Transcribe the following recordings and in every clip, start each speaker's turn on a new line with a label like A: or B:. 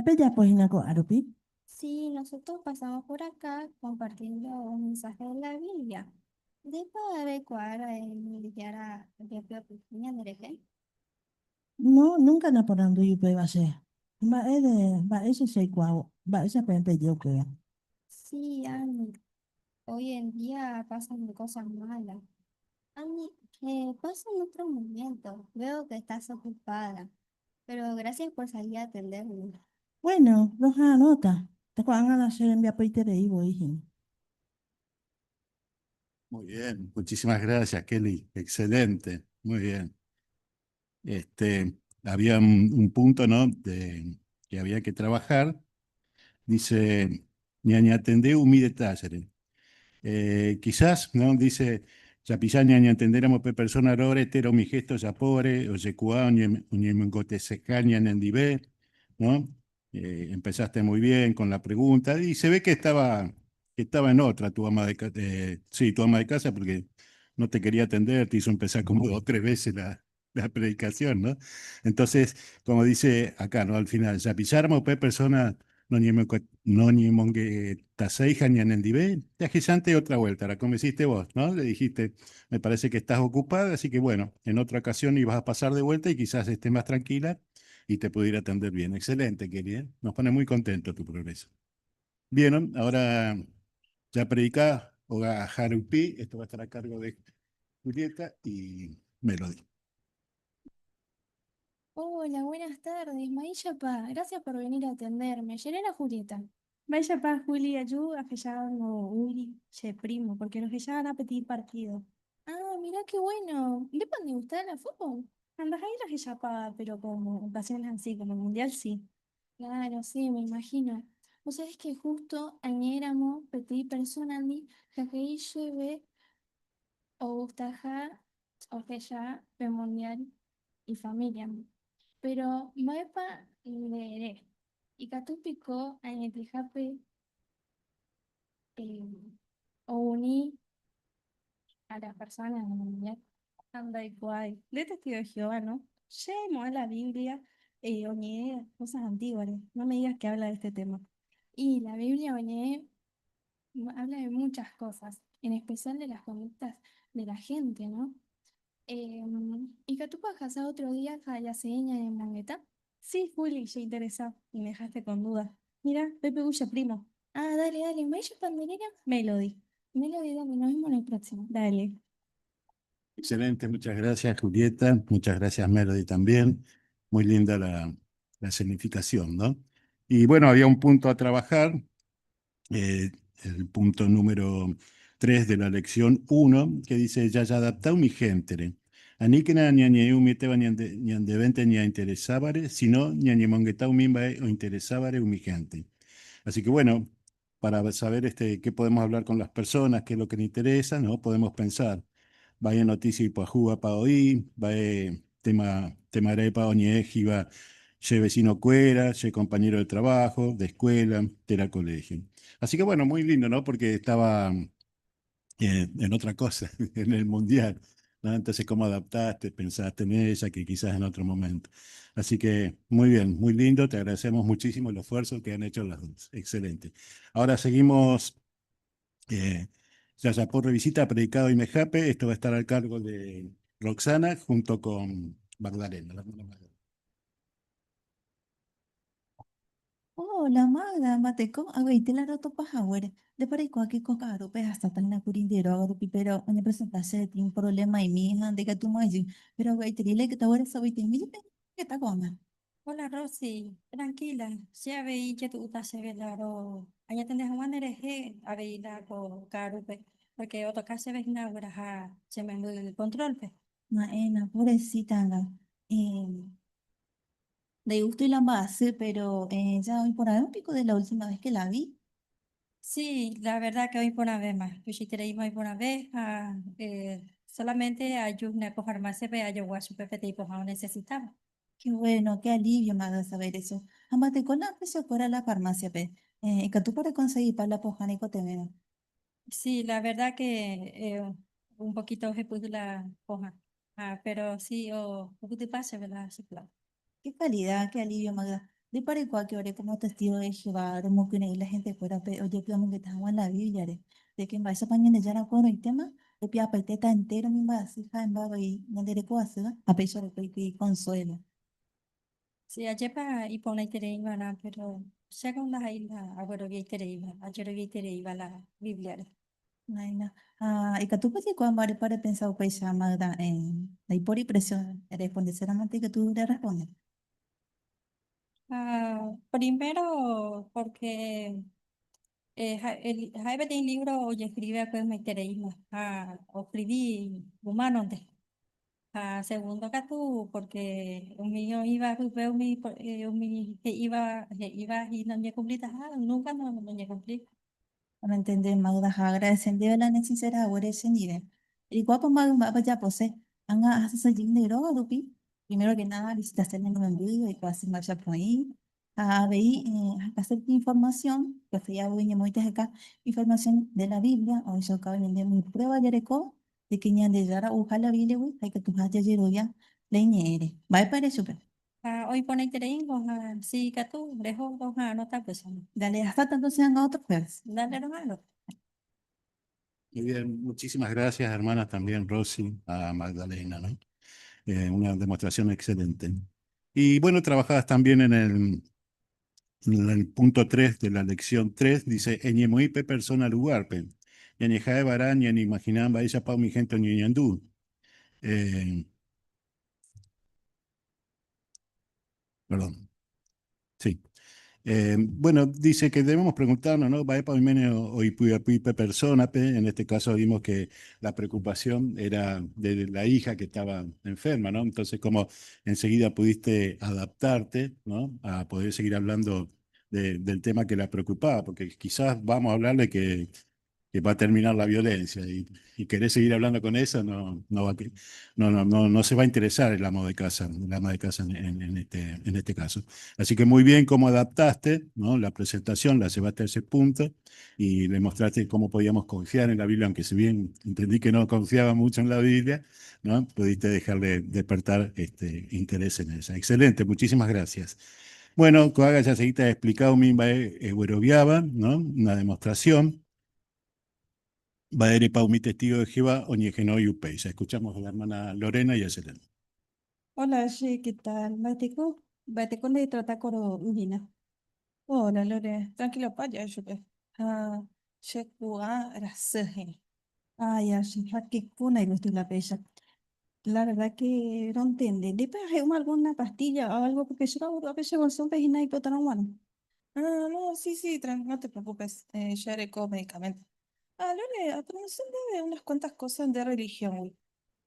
A: Bella pues inako arupi.
B: Sí, nosotros pasamos por acá compartiendo un mensaje de la Biblia. De padre, cuara, militar, pequeña derecha.
A: No, nunca na porando yupe base. Ba ese sei kwao. Ba ese pempe yo que.
B: Sí, Ani, hoy en día pasan cosas malas. Ani, pasa en otro momento. Veo que estás ocupada, pero gracias por salir a atenderme.
A: Bueno, los anota. Te cuan a la ser envia peitere y voy.
C: Muy bien, muchísimas gracias, Kelly. Excelente, muy bien. Había un punto, ¿no? Que había que trabajar. Dice, ñaña atendé mi detalle. Quizás, ¿no? Dice, ya ñaña entenderemos pe persona rore, tero mi gesto ya pobre, o ye cua, gote se caña en divé, ¿no? Empezaste muy bien con la pregunta y se ve que estaba en otra tu ama sí, tu ama de casa porque no te quería atender, te hizo empezar como 2 o 3 veces la predicación, ¿no? Entonces, como dice acá, ¿no? Al final, ya pisáramos pe persona no ni mongue taseija ni en el divé, te agizante otra vuelta, la como hiciste vos, ¿no? Le dijiste, me parece que estás ocupada, así que bueno, en otra ocasión ibas a pasar de vuelta y quizás estés más tranquila y te pudiera atender bien. Excelente, querida. Nos pone muy contento tu progreso. Bien, ¿no? Ahora ya predicá, Oga Harupi, esto va a estar a cargo de Julieta y Melody.
B: Hola, buenas tardes, Mailla Pa. Gracias por venir a atenderme. Yerena Julieta.
A: Vaya pa Juli ayu a que ya no uri che primo porque los que ya van a pedir partido.
B: Ah, mira qué bueno. ¿De dónde gusta la fútbol?
A: Andas ahí los que ya pa, pero como ocasiones así, como el mundial sí.
B: Claro, sí, me imagino. Vos sabés que justo ayer éramos petit personali, que lleve o gustaja o que ya ve mundial y familia. Pero maepa leeré. Y catúpico en el tijape o uní a las personas en el mundial.
A: Anda y guay. De testigo de Jehová, ¿no? Llemo a la Biblia, oñé cosas antiguas. No me digas que habla de este tema.
B: Y la Biblia, oye, habla de muchas cosas, en especial de las conductas de la gente, ¿no? ¿Y que tú pagas otro día ya seña en Mangueta?
A: Sí, Juli, ya interesa y me dejaste con dudas. Mira, Pepe Ulla, primo.
B: Ah, dale, dale, ¿me ella panderera?
A: Melody.
B: Me lo digo, nos vemos en el próximo.
A: Dale.
C: Excelente, muchas gracias, Julieta. Muchas gracias, Melody, también. Muy linda la significación, ¿no? Y bueno, había un punto a trabajar, eh, el punto número 3 de la lección uno, que dice, ya adaptado mi gentere. Aníquena ni añeu miteba ni andevente ni a interesabare, sino ni añemongetau mimbae o interesabare mi gente. Así que bueno, para saber qué podemos hablar con las personas, qué es lo que nos interesa, ¿no? Podemos pensar. Vaya noticia y pajúa pa oí, vaya tema arepa oñejiva, che vecino cuera, che compañero de trabajo, de escuela, de la colegio. Así que bueno, muy lindo, ¿no? Porque estaba en otra cosa, en el mundial, ¿no? Entonces, ¿cómo adaptaste? Pensaste en ella, que quizás en otro momento. Así que muy bien, muy lindo, te agradecemos muchísimo el esfuerzo que han hecho las dos. Excelente. Ahora seguimos. Eh, ya por revisita, predicado y Mejape, esto va a estar al cargo de Roxana junto con Magdalena, la hermana Magdalena.
A: Hola, Magda, mateko, agaite la roto pajawer. De para igual que coca arope hasta tan na curindero agaropi, pero me presentase tiene un problema y mi hija de que tú me dices, pero agaite dile que te voy a saber te mire que está con.
D: Hola Rosy, tranquila, ya veí que tú estás laro. Allá tenés un energía a ver la con carupe, porque otro caso ves una braja se me el control pe.
A: Maena, pobrecita, anda. Eh, de gusto y la base, pero ya hoy por ahí un pico de la última vez que la vi.
D: Sí, la verdad que hoy por una vez más, yo sí te hoy por una vez, solamente hay una farmacia pe yo voy a su pepe tipo no necesitaba.
A: Qué bueno, qué alivio me da saber eso. Amate con la precio fuera la farmacia, pe. Que tú para conseguir para la pojanico te veo.
D: Sí, la verdad que un poquito se puso la hoja, pero sí, o un poquito pase, ¿verdad? Sí, claro.
A: Qué calidad, qué alivio, Magda. De para igual que ahora como testigo de Jehová, como que la gente fuera, oye, que que estamos en la Biblia, de que en base a mañana ya no con el tema, de que aparte está entero, mi base, en baba y no le recuerdo, a pesar de que consuelo.
D: Sí, ayer y pone Tereiva, pero según las islas, ahora vi Tereiva, ayer vi Tereiva la Biblia.
A: Ay, no. Ah, y que tú puedes cuando para pensar que se llama de por impresión, responde seriamente que tú le respondes.
D: Primero, porque Jaime tiene libro y escribe pues me Tereiva, o escribí humano. Segundo que tú, porque un mío iba a ver que iba y no me cumplí, nunca no me cumplí.
A: Para entender más das agradeciendo la necesidad ahora ese nivel. Y cuando más ya posee, anga hace dinero, rupi. Primero que nada, visitación en el envío y casi más ya por ahí. A ver, hacer información, que fui a ver muy acá, información de la Biblia, o eso acaba de vender mi prueba de reco, de que ni de yara, ojalá la Biblia, hay que tu haya ya, leñere. Va para súper.
D: Hoy pone Tereiva, sí que tú, dejo dos no está pues.
A: Dale, hasta tanto sean otros jueves.
D: Dale hermano.
C: Muy bien, muchísimas gracias, hermanas, también Rosy, a Magdalena, ¿no? Una demostración excelente. Y bueno, trabajadas también en el punto 3 de la lección 3 dice, Eñemoipe persona lugarpe, Yanejae barán, yan imaginan, ella pa mi gente ñuñandú. Perdón, sí. Bueno, dice que debemos preguntarnos, ¿no? ¿Va para o pipe persona? En este caso vimos que la preocupación era de la hija que estaba enferma, ¿no? Entonces, ¿cómo enseguida pudiste adaptarte, ¿no? A poder seguir hablando del tema que la preocupaba, porque quizás vamos a hablarle que va a terminar la violencia y querer seguir hablando con eso no va a, no se va a interesar el ama de casa en este caso. Así que muy bien cómo adaptaste, ¿no? La presentación, la llevaste a ese punto y le mostraste cómo podíamos confiar en la Biblia, aunque si bien entendí que no confiaba mucho en la Biblia, ¿no? Pudiste dejarle despertar este interés en ella. Excelente, muchísimas gracias. Bueno, Coaga ya se te ha explicado Mimba Egueroviaba, ¿no? Una demostración. Baere Pau, mi testigo de Jehová, Oñegeno y Upey. Ya escuchamos a la hermana Lorena y a Selena.
D: Hola, sí, ¿qué tal? Bate con de trata coro Ujina.
B: Hola, Lore, tranquilo, paya, yo que. Ah, Shekua era Seji.
A: Ay, así, que kuna y no estoy la pesa. La verdad que no entiende. ¿Después hay alguna pastilla o algo? Porque yo a veces con son pejina y botan bueno.
B: Ah, no, sí, sí, no te preocupes, ya haré con medicamento. Ah, Lore, a promoción de unas cuantas cosas de religión, güey.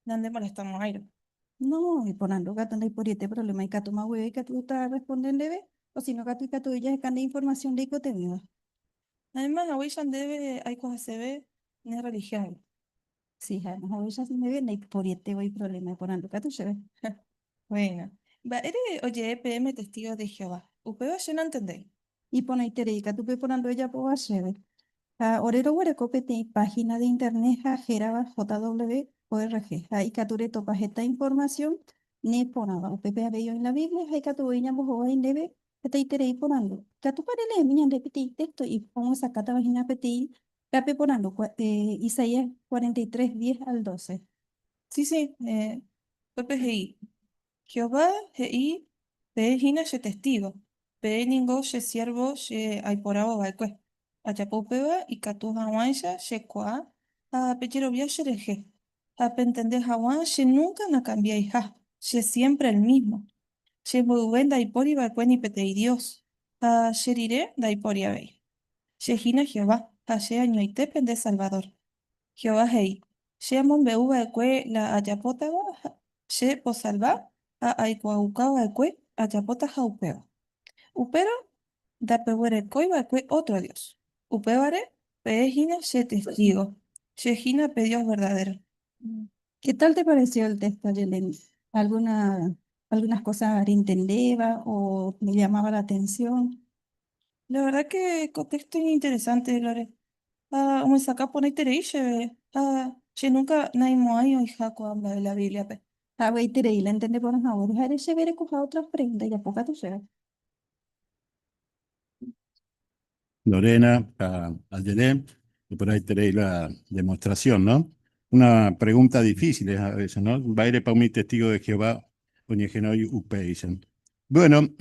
B: ¿Dónde molestamos, Airo?
A: No, y ponando gato no hay por este problema. Y que tu más hueve y que tú estás respondiendo, ¿ve? O si no, que tú ya es de información de contenido.
B: Además, a William debe, hay cosas se ve, no es religión, güey.
A: Sí, además, hoy ya se me viene y por este voy problema. Y ponando gato se ve.
B: Bueno, va, eres, oye, EPM testigo de Jehová. Upeo, yo no entendí.
A: Y pone y que tú ponando ella por hacer. Orero Huerecope tiene página de internet Jeraba JW.org. Ahí capture topas esta información ni ponaba. UPP había en la Biblia, hay que tu veía bojo en debe, que te iteré ponando. Que tu pare le miñan repetir texto y pongo esa cata página petit, cape ponando Isaías 43, 10 al 12.
B: Sí, sí, Pepe GI. Jehová GI, pe hina ye testigo. Pe ningo ye siervo ye aiporabo balcue. Achapopeba y catu hawan ya ye kwa. A pechero via ye reje. A pentender hawan ye nunca na cambia hija. Ye siempre el mismo. Ye buen daipori balcue ni petei Dios. A ye diré daipori abei. Ye hina Jehová. A ye añoite pende Salvador. Jehová hei. Shemon beuba ekwe la ayapota she posalva a aikuaucao ekwe ayapota jaupeo. Upero da pewere koiba ekwe otro Dios. Upeare peejina she testigo. Shejina pe Dios verdadero.
A: Mm. ¿Qué tal te pareció el texto, Yelena? Algunas cosas entendeba o me llamaba la atención?
B: La verdad que contexto es interesante, Lore. Ah, me saca poner tereiche. Ah, she nunca naimo ayo y jaco habla de la Biblia, pe.
A: Ah, güey, te leí la entendé por favor. Dejaré se ver con otras prendas y a poca tu sea.
C: Lorena, a Yelén, y por ahí tenéis la demostración, ¿no? Una pregunta difícil es a veces, ¿no? Baile para mi testigo de Jehová, Oñegenoi Upeisen. Bueno,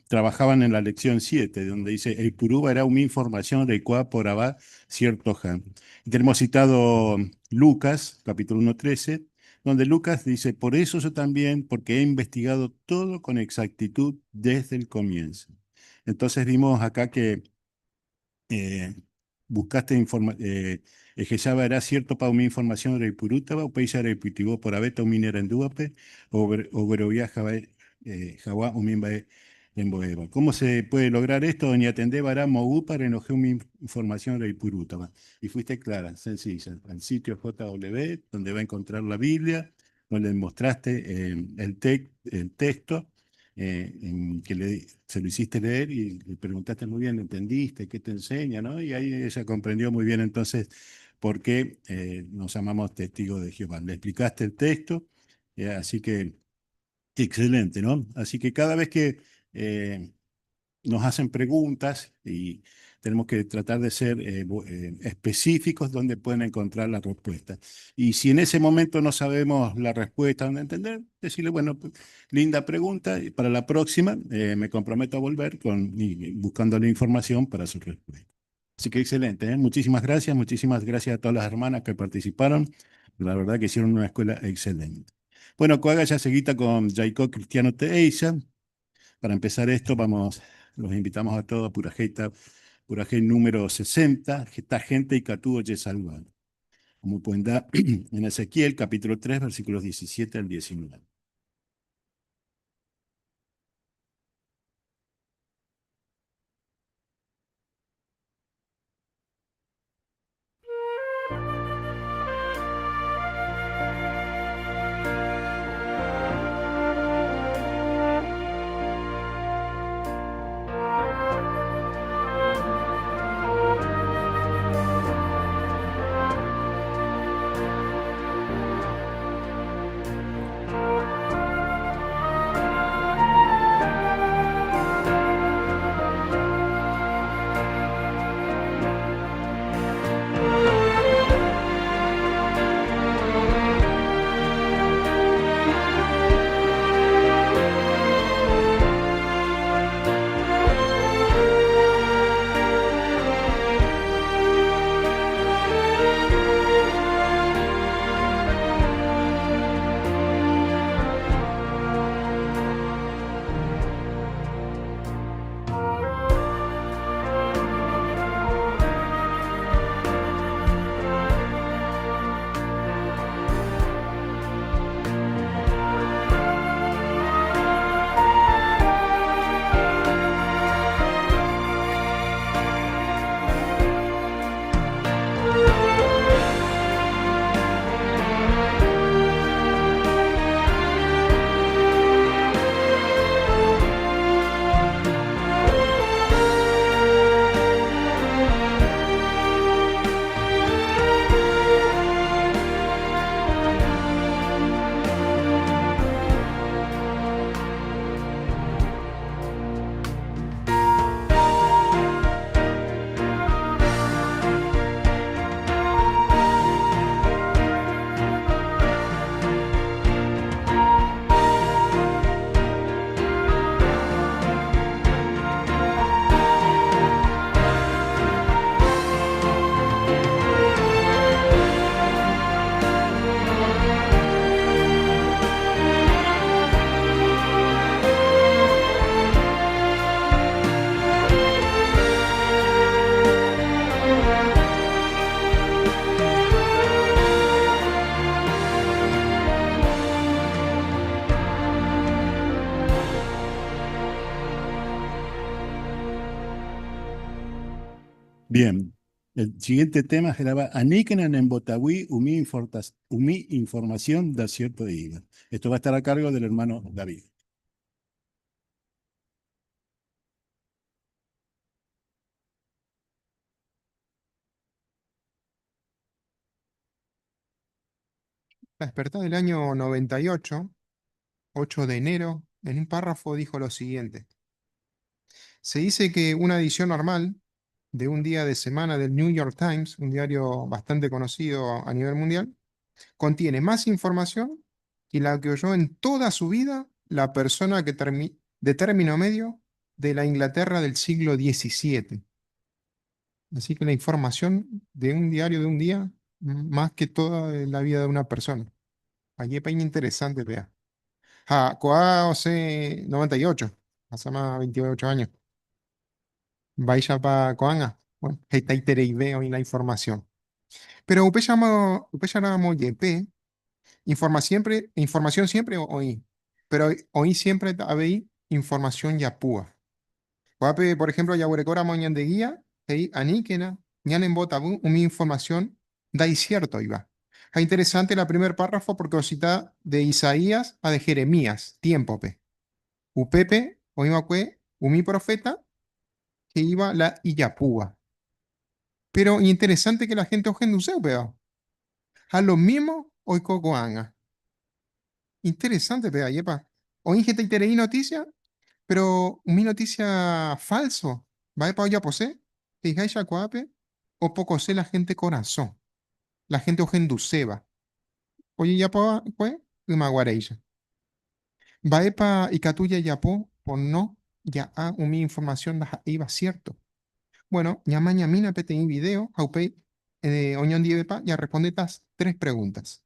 C: trabajaban en la lección 7, donde dice, el purú era una información de cual por abad cierto han. Y tenemos citado Lucas, capítulo 1:13, donde Lucas dice, por eso yo también, porque he investigado todo con exactitud desde el comienzo. Entonces vimos acá que eh, buscaste Ejezaba era cierto para mi información de Purútaba, o Peisa de Pitibo por Abeto Minera en Duape, o Verovia Java o Mimba en Boeva. ¿Cómo se puede lograr esto? Doña Atendé Bará Mogu para enojar mi información de Purútaba. Y fuiste clara, sencilla, al sitio JW, donde va a encontrar la Biblia, donde mostraste el texto que se lo hiciste leer y le preguntaste muy bien, ¿entendiste? ¿Qué te enseña? ¿No? Y ahí ella comprendió muy bien entonces por qué nos llamamos testigos de Jehová. Le explicaste el texto, así que excelente, ¿no? Así que cada vez que eh, nos hacen preguntas y tenemos que tratar de ser específicos donde pueden encontrar la respuesta. Y si en ese momento no sabemos la respuesta, dónde entender, decirle, bueno, pues, linda pregunta, y para la próxima me comprometo a volver buscando la información para su respuesta. Así que excelente, ¿eh? Muchísimas gracias a todas las hermanas que participaron. La verdad que hicieron una escuela excelente. Bueno, Coaga ya seguita con Jacob Cristiano Teiza. Para empezar esto, los invitamos a todos a Purajei número 60, Gesta Gente y Catudo Yesalvan. Como pueden dar en Ezequiel, capítulo 3, versículos 17 al 19. Bien, el siguiente tema será Aníquenan en Botahui, umi información da cierto día. Esto va a estar a cargo del hermano David.
E: La Despertar del año 98, 8 de enero, en un párrafo dijo lo siguiente. Se dice que una edición normal de un día de semana del New York Times, un diario bastante conocido a nivel mundial, contiene más información que la que oyó en toda su vida la persona de término medio de la Inglaterra del siglo XVII. Así que la información de un diario de un día, más que toda la vida de una persona. Allí es interesante, vea. Coa hace 98, hace más 28 años. Vaya para Coanga. Bueno, está ahí veo la información. Pero upe llamamos YP, información siempre oí. Pero oí siempre habéis información yapúa. Guape, por ejemplo, yaburecora moñan de guía, ahí aníquena, ñan en botabú, mi información da y cierto iba. Es interesante la primer párrafo porque os cita de Isaías a de Jeremías, tiempo pe. Upepe, oimacue, umi profeta, que iba la Iyapúa. Pero interesante que la gente ogenduseu, veo. A lo mismo, hoy cocoanga. Interesante, pea, yepa. Hoy gente tereí noticia, pero mi noticia falso. Va para olla posee, fijáis ya cuape, o poco sé la gente corazón. La gente ogenduseba. Oye, ya pa, pues, maguareilla. Va pa y catuya ya po no, ya mi información da iba cierto. Bueno, ya mañana pete en video, aupe, oñón diepa, ya responde estas 3 preguntas.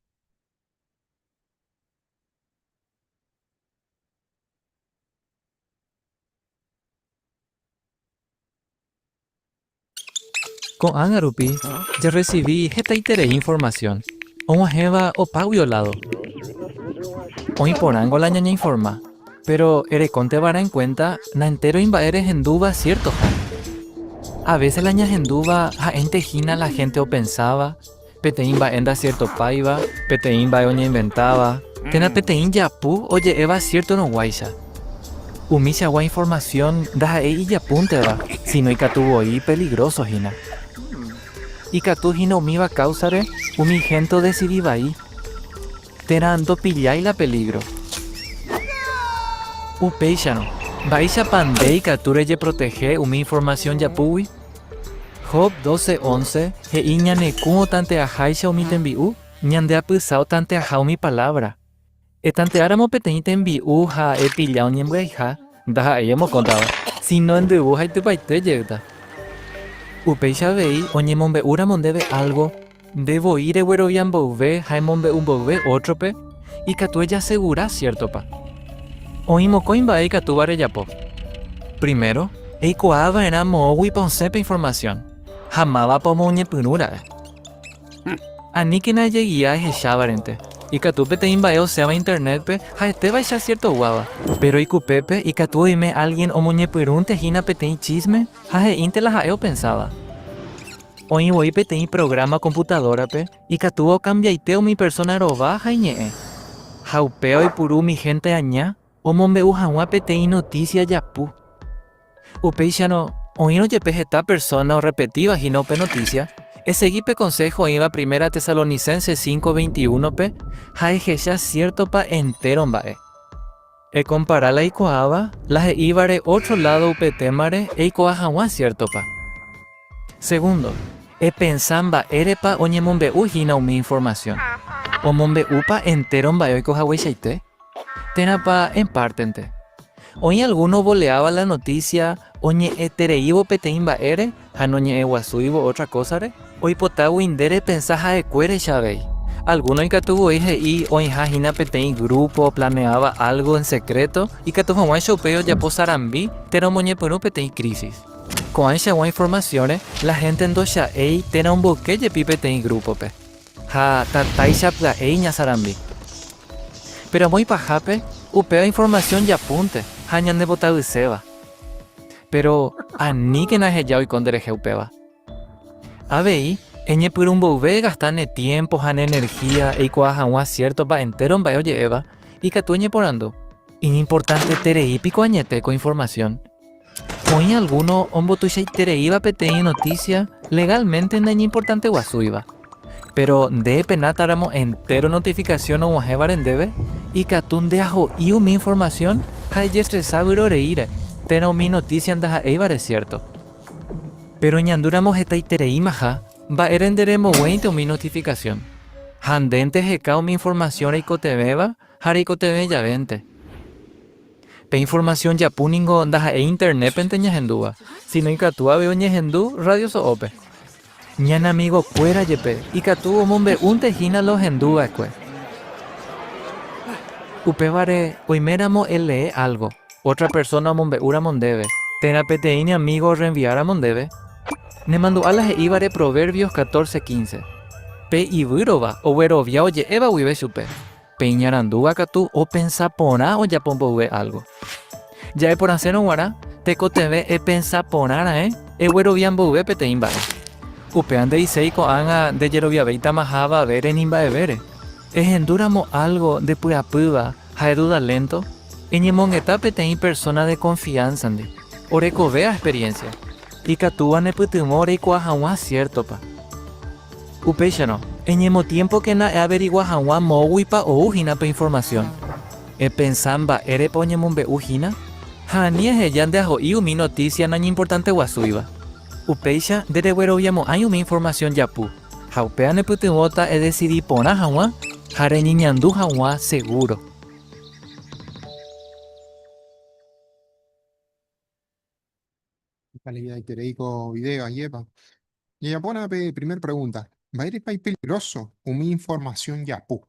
F: Con Angarupi ya recibí esta información. Como jeva o pago violado. Hoy por ango la ñaña informa. Pero ere conte vara en cuenta, na entero imba eres en duba cierto ja. A veces la ñaña en duba, ja ente jina la gente o pensaba. Pete imba enda cierto paiva, pete imba oña inventaba. Tena pete ya pu, oye eva cierto no guaisa. Umisha gua información, da y ya punte va. Si no tuvo ahí peligroso jina. Y catu hino miva causare, umi gento decidiva ahí. Terando pillai la peligro. Upeixano, baisha pandei cature ye protege umi información ya puwi. Job 12:11, he iña ne kuo tante ajaisha umi tembiu, ñande apusao tante ajao mi palabra. Etante aramo peteñi tembiu ha e pillao ñembeija, daha emo contaba. Si no en debu hai te paite yeuta. Upeixa vei, oñemombe ura mondebe algo, debo ir güero yambouve, jaimombe umbouve otro pe, y catue ya segura, cierto pa. Oimo coimba e catubare yapo. Primero, e coaba era mowi poncepe información. Jamaba po moñe punura. Anikina lleguía e shabarente. Y catupe te imbaeo sea internet pe, jaete baixa cierto guava. Pero y cupepe y catuime alguien o moñe purunte jina pete chisme, jaje inte la jaeo pensaba. Hoy voy pete programa computadora pe, y catuo cambiaiteo mi persona robaja y ñe. Jaupeo y puru mi gente aña, o mombe ujahua pete noticia yapu. Upeixano, hoy no yepe esta persona o repetitiva jinope noticia. Seguipe consejo iba primera Tesalonicense 5:21 pe, jaejecha cierto pa entero mbae. Comparar la icoaba, la ibare otro lado upetemare e icoajawa cierto pa. Segundo, pensamba erepa oñemombe ujina umi información. O mombe upa entero mbae icoajawechaite. Tenapa en partente. Hoy alguno boleaba la noticia, oñe etereivo peteimba ere, hanoñe eguasuivo otra cosa re. Hoy potabu indere pensaja de cuere chavei. Alguno y catuvo y hoy jajina petei grupo planeaba algo en secreto y catuvo guay chopeo ya posarambi, pero moñe por un petei crisis. Con esa informaciones, la gente en docha ei tena un boquete pipetei grupo pe. Ja tatai chapla ei ñasarambi. Pero muy pajape, upeo información ya apunte, hañan de botabu seba. Pero ani que na heyao y condereje upeba. Abei, eñe por un bouve gastane tiempo, han energía, y coajanwa cierto pa entero en oye eva, y catueñe porando. Importante tereipico añete con información. Hoy alguno ombotuche tereiva petei noticia, legalmente no es importante guasuiva. Pero de penataramo entero notificación o mujebar debe, y catun de ajo y mi información, hay estresado reire, pero mi noticia andaja eibar es cierto. Pero ñanduramos esta iterei maja, va erenderemos 20 mi notificación. Handente hekao mi información eikoteveva, hareikoteve ya 20. Pe información ya puningo ndaja e internet pente ñahendúa. Si no ikatua veo ñahendú, radio so ope. Ñan amigo cuera yepe, ikatu omombe un tejina los hendúa escue. Upevare, oiméramo lee algo. Otra persona omombe ura mondebe. Terapeteini amigo reenviar a mondebe. Ne mandó a las ibare Proverbios 14:15. Pe ibirova o verovia oye eva wibe chupe. Pe ñarandúa katu o pensa pona o ya pombowe algo. Ya por hacer un guara, te coteve e pensa ponara e verovian bowe pete imba. Upean de iseiko anga de yerovia beita majaba ver en imba e vere. Es enduramo algo de pura puba, jaeduda lento. Eñemon etape tein persona de confianza ande. Oreco vea experiencia. Y catúa ne putumore y cuajawa cierto pa. Upeixano, eñemo tiempo que na averigua jawa mowipa o ujina pa información. E pensamba ere poñemumbe ujina. Hani es ella de ajo y mi noticia naña importante guasuiba. Upeixa de reguero viamo hay una información yapu. Jaupea ne putumota e decidí pona jawa. Jare niñandu jawa seguro.
E: Calidad itereico video ayepa. Y ya pone primer pregunta. ¿Va a ir para peligroso o mi información ya pu?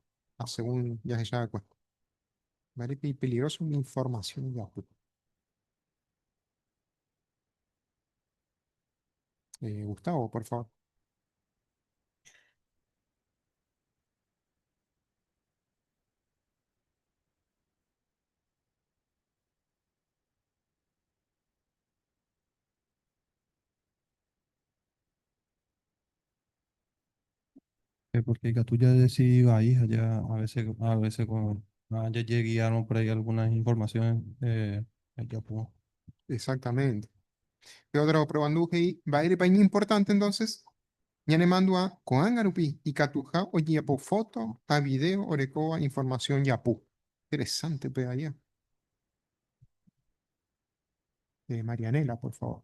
E: Según ya se llama. ¿Va a ir peligroso mi información ya pu? Gustavo, por favor.
G: Porque Catuya decidió ahí, allá a veces con ya llegaron por ahí algunas informaciones allá, pues.
E: Exactamente. ¿Qué otro probando que va a ir para importante entonces? Ya le mando a con Angarupi y Catuja oye ya por foto, a video, orecoa, información ya pu. Interesante, pues allá. Marianela, por favor.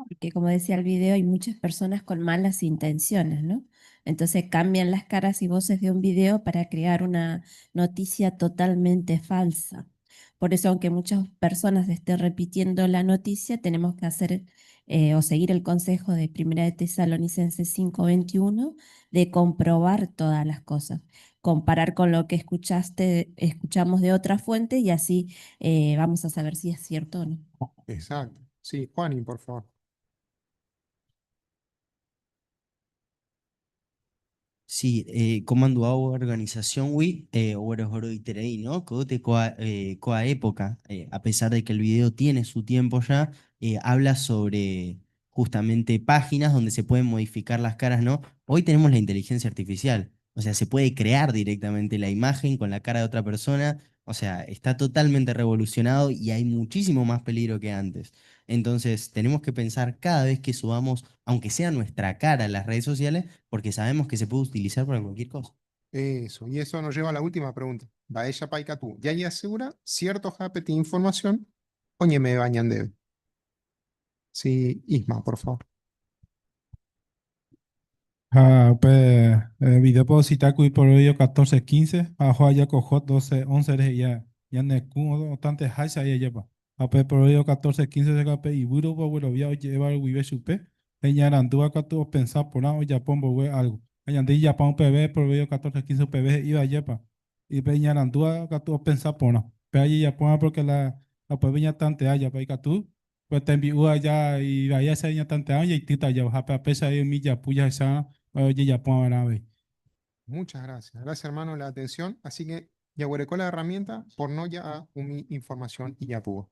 A: Porque como decía el video, hay muchas personas con malas intenciones, ¿no? Entonces cambian las caras y voces de un video para crear una noticia totalmente falsa. Por eso, aunque muchas personas estén repitiendo la noticia, tenemos que hacer o seguir el consejo de Primera de Tesalonicenses 5:21 de comprobar todas las cosas, comparar con lo que escuchamos de otra fuente y así vamos a saber si es cierto o no.
E: Exacto. Sí, Juanín, por favor.
H: Sí, comando a organización Wii, oro iterei, ¿no? Cote coa época, a pesar de que el video tiene su tiempo ya, habla sobre justamente páginas donde se pueden modificar las caras, ¿no? Hoy tenemos la inteligencia artificial, o sea, se puede crear directamente la imagen con la cara de otra persona, o sea, está totalmente revolucionado y hay muchísimo más peligro que antes. Entonces, tenemos que pensar cada vez que subamos, aunque sea nuestra cara a las redes sociales, porque sabemos que se puede utilizar para cualquier cosa.
E: Eso, y eso nos lleva a la última pregunta. Va ella paika tú. ¿Ya asegura cierto japete información? Oye, me bañan de. Sí, Isma, por favor.
G: Video puedo citar que por ello 14:15, ajo ya cojo 12:11 ya neku bastante hacha ya lleva. Por ello 14:15 se cape y buro bueno ya llevar wibe supe. Ella andúa que tú pensar por algo ya pongo algo. Ella andí ya pon PB por ello 14:15 PB iba lleva. Y peña andúa que tú pensar por no. Pero allí ya ponga porque la peña tante haya para que tú pues te envío allá y vaya esa niña tante años y tita ya baja a pesar de mi ya puya esa. Oye, ya puedo ver a ver.
E: Muchas gracias. Gracias, hermano, la atención. Así que ya huerecó la herramienta por no ya a mi información y ya pudo.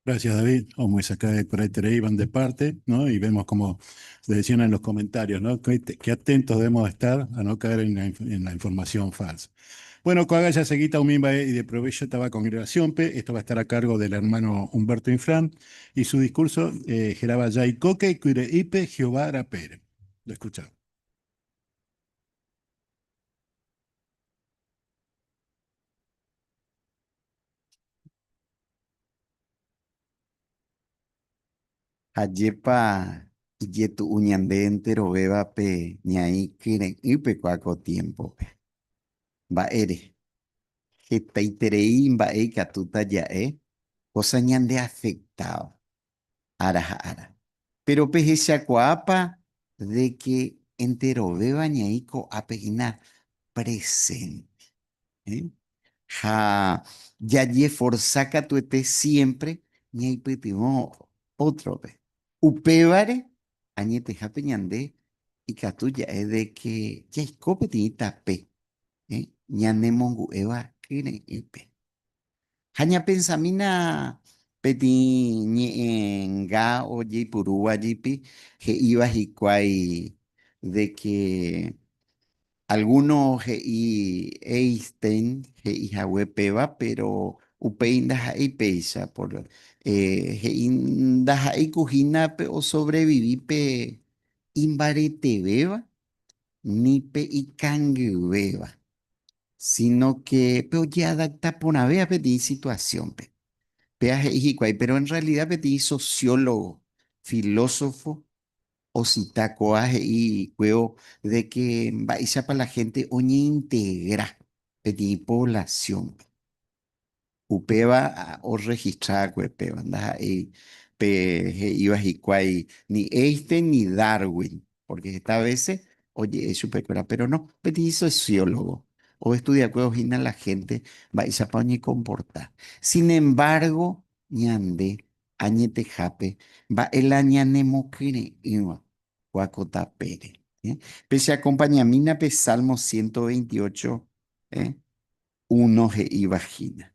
C: Gracias, David. Vamos acá de por ahí van de parte, ¿no? Y vemos como se decían en los comentarios, ¿no? Qué atentos debemos estar a no caer en la información falsa. Bueno, coaga ya se quita un mimba y de provecho estaba congregación, esto va a estar a cargo del hermano Humberto Infran y su discurso, Geraba Yay Coque, Cuire Ipe, Jehová Arapere. Lo escuchamos.
I: Ayepa yetu uñande entero beba pe ñai kire ipe cuaco tiempo pe. Va ere. Hetaiterei mba'e ikatúta ja'e cosa ñande afectado. Ara. Pero pehechakuaápa de que enterovéva ñai ko'ápehína presente. ¿Eh? Ha jaje forza katuete siempre ñaipytyvõ otro. Upévare añetehápe ñande ikatu ja'e de que jaiko peteĩ tape. Ñanemongu'éva kyre'ýpe. Ha ñapensamína peteĩ ñe'ẽnga ojeipurúva jepi he'íva hikuái de que algunos he'i Einstein he'ihague péva, pero upéi ndaha'éi péicha he'i ndaha'éikuhína pe o sobrevivípe imbaretevéva nípe ikangyvéva, sino que pe ojeadapta porãvéva peteĩ situaciónpe. Pea he'i hikuái, pero en realidad peteĩ sociólogo, filósofo, ositakoa he'i kueo de que mba'éichapa la gente oñeintegra peteĩ población. Upéva oregistrargue péva ndaha'éi pe he'íva hikuái ni Einstein ni Darwin, porque esta veces oye chupekuéra, pero no, peteĩ sociólogo o estudiakueohína la gente mba'éichapa oñecomporta. Sin embargo, ñande añetehápe mba'e ñanemokyre'ỹva kuakotapére. Pese acompañamína pe Salmo 128, 1 he'íva hína.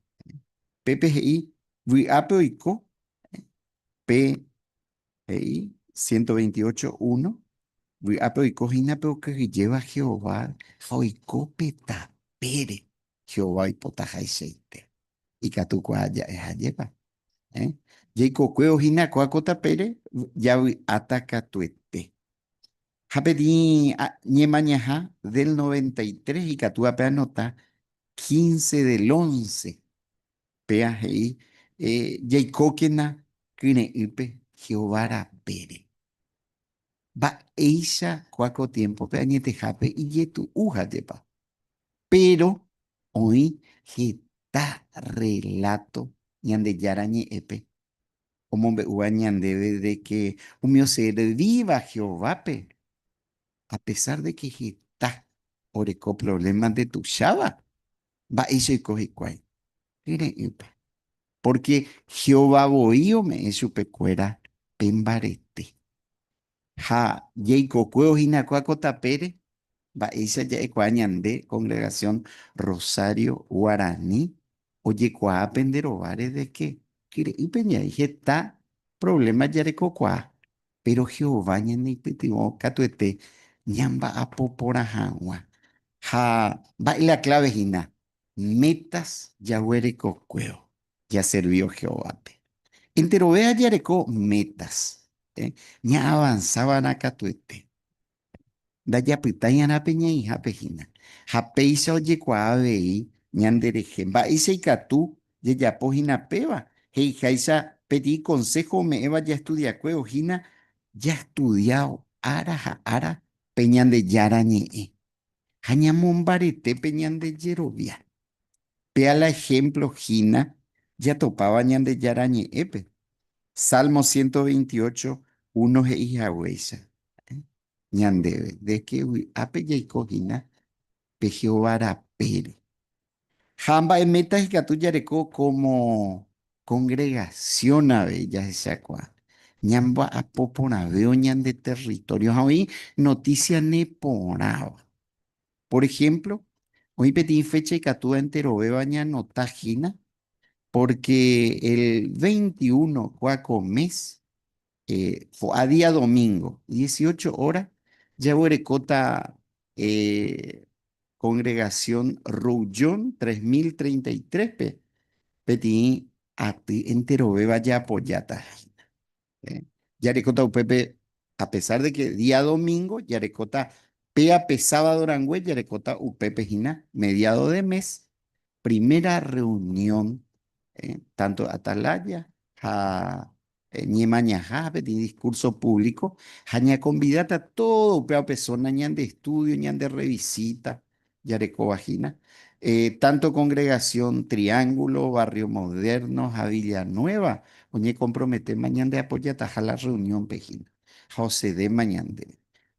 I: Pépe he'i vy'ápe oiko, P he'i 128, 1, vy'ápe oiko hína pe okyhyjéva Jehová ha oiko petapére Jehová oipotahaichaite. Ikatukuaa ja'e hajépa. Jaikokueohína kuakotapére javy'áta katuete. Ha peteĩ ñemañaja del 93 ikatúvape anota 15 del 11. Pea he'i jaikókena kyre'ýpe Jehová rapére. Mba'éicha kuako tiempope añetehápe ijetu'úhajépa. Pero oĩ heta relato Ñandejára ñe'ẽpe omombe'úva ñandéve de que omoserviva Jehovápe, a pesar de que heta oreko problema de tuicháva, mba'éicha oiko hikuái kyre'ýpe. Porque Jehovávoi ome'ẽ chupekuéra pe mbarete. Ha jaikokueohína kuakotapére mba'éicha ja'ekuaa ñande Congregación Rosario Guaraní ojekuaa pende rováre de que kyre'ýpe ñai heta problema jarekokuaa, pero Jehová ñaneipytyvõ katuete ñamba'apoporãhag̃ua. Ha mba'e la clave hína, metas jaguerekokuéo ya servió Jehovápe. Enterovea jareko metas. Ña avanzávana katuete. Ndajapytái árape ñaĩhápe hína. Ha péicha ojekuaa avei ñanderehe. Mba'éicha ikatu jejapohína péva. Heiháicha peteĩ consejo ome'ẽva jaestudiakueohína jaestudiado ára ha ára pe Ñandejára ñe'ẽ. Ha ñamombaretépe ñandejerovia. Pea la ejemplo hína jatopáva Ñandejára ñe'ẽpe. Salmo 128, 1 he'ihaguéicha. Ñandéve, de que vy'ápe jaikohína pe Jehová rapére. Ha mba'e ikatu jareko como congregación avei jahechakuaa. Ñamba'apoporãvéo ñande territorio. Ha oĩ noticia neporãva. Por ejemplo, oĩ peteĩ fecha ikatúva enterovéva ñanota hína, porque el 21 kuako mes, a día domingo, 18 horas, ya huerecota Congregación Roullón 3033 peteĩ aty enterovéva ya apoyata. Yarekota upepe, a pesar de que día domingo, yarekota peape sábado rangue, yarekota upepe hína, mediado de mes, primera reunión, tanto Atalaya, ñe mañajá, pe, tiene discurso público, jaña convidata a todo, pea persona, ñan de estudio, ñan de revisita, yareco vagina, tanto Congregación Triángulo, Barrio Moderno, a Villanueva, oñe compromete mañana de apoyar a la reunión pejina, José de mañana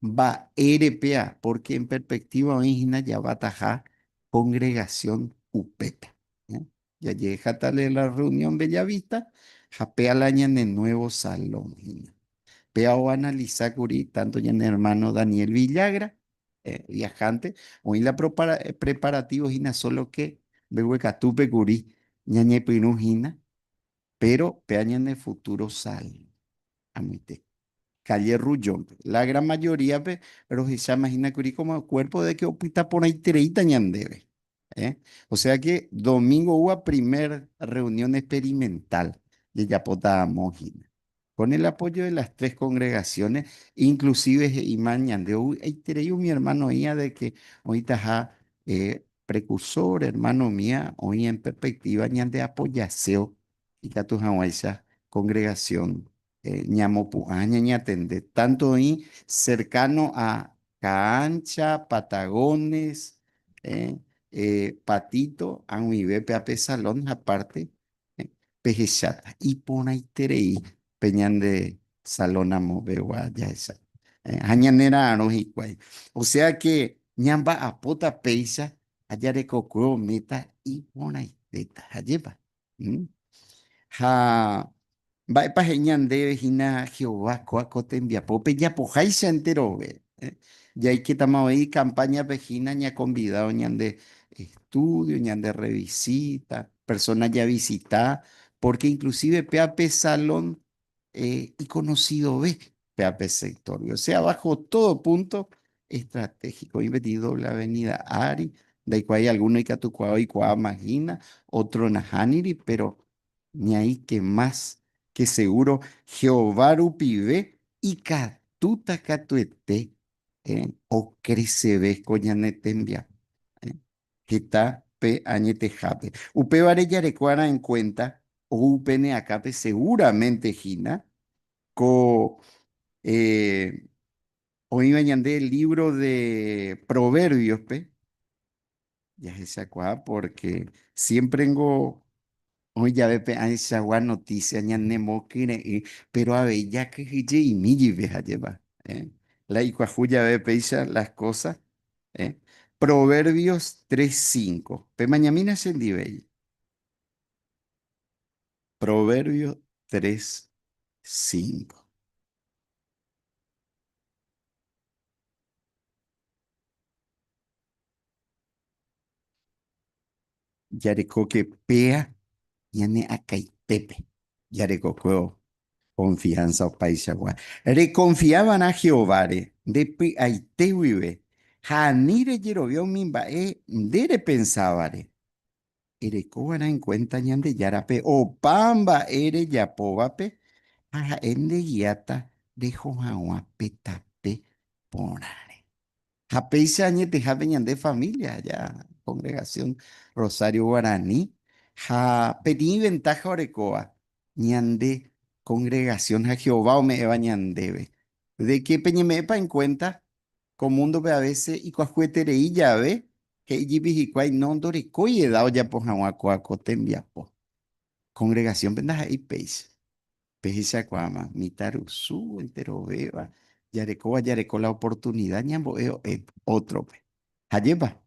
I: va RPA, porque en perspectiva original ya va a tajar Congregación UPEP. ¿Eh? Ya llega tal la reunión Bellavista, japea la en el nuevo salón. Pea o analizar curi, tanto ya en el hermano Daniel Villagra, viajante, hoy la preparativos hina solo que behuecatupe curi, ñañe pinujina, pero pea en el futuro sal. Amite. Calle Rullón. La gran mayoría, pero si se imagina que como cuerpo de que opita por ahí tereita ñandebe. ¿Eh? O sea que domingo hubo primer reunión experimental de Yapota Mojina. Con el apoyo de las tres congregaciones, inclusive Imán Ñandeu, mi hermano oía de que ahorita ja, precursor, hermano mía, hoy en perspectiva ñande apoyaseo y catujahuaysa congregación Ñamopuaña, Ñatende, tanto ahí cercano a Caancha, Patagones, Patito, Anhuibepe, Ape Salón, aparte, Pejechata, y Ponaiтерei, Peñán de Salón Amobegua, ya esa. Añanera Arojicuay. O sea que Ñamba Apota Peisa, allá de Cocuo, Meta y Ponaiteta, Ayepa. Ja, va pa heñan debe hina Jehová coacote envia pope ya pojaisa entero ve. Ya hay que tomar ahí campaña pejina ña convidado ñan de estudio, ñan de revisita, personas ya visita, porque inclusive PAP Salón y conocido ve PAP Sector. O sea, bajo todo punto estratégico. Invertido la avenida Ari, de ahí hay alguno y catucuao y cuá magina, otro nahaniri, pero ni ahí que más que seguro Jehová rupive y catuta catuete o crece coñanete envia que está pe añete jape upe varella recuara en cuenta o upene acape seguramente gina co o iba el libro de Proverbios pe ya se sacó porque siempre tengo oye, ya ve, ahí se agua noticia, ya nemo kire, pero a ver, ya que hije y mi ve a llevar, la icuajuya ve peisa las cosas, ¿eh? Proverbios 3:5. Pe mañamina se dive. Proverbios 3:5. Yareco que pea, yane acaipepe. Yareco cueo. Confianza o paisa gua. Reconfiaban a Jehová, de aite vive. Janire yerovio mimba, dere pensaba, ere cobra en cuenta ñande yarape, o pamba ere yapovape, a ende guiata de jojaua petape porare. Japeisa añete jape ñande familia, ya, congregación Rosario Guaraní, ja, pedí ventaja orecoa, ñande congregación a Jehová o me eva ñandebe. De que peñemepa en cuenta, comundo ve a veces y cuajueterei ya ve, que y no dore coye dao ya po jahuacoaco tembiapo. Congregación vendaja y peis. Peisa cuama, mitaru su entero beba. Yarecoa, yareco la oportunidad, ñambo otro pe. Hayepa.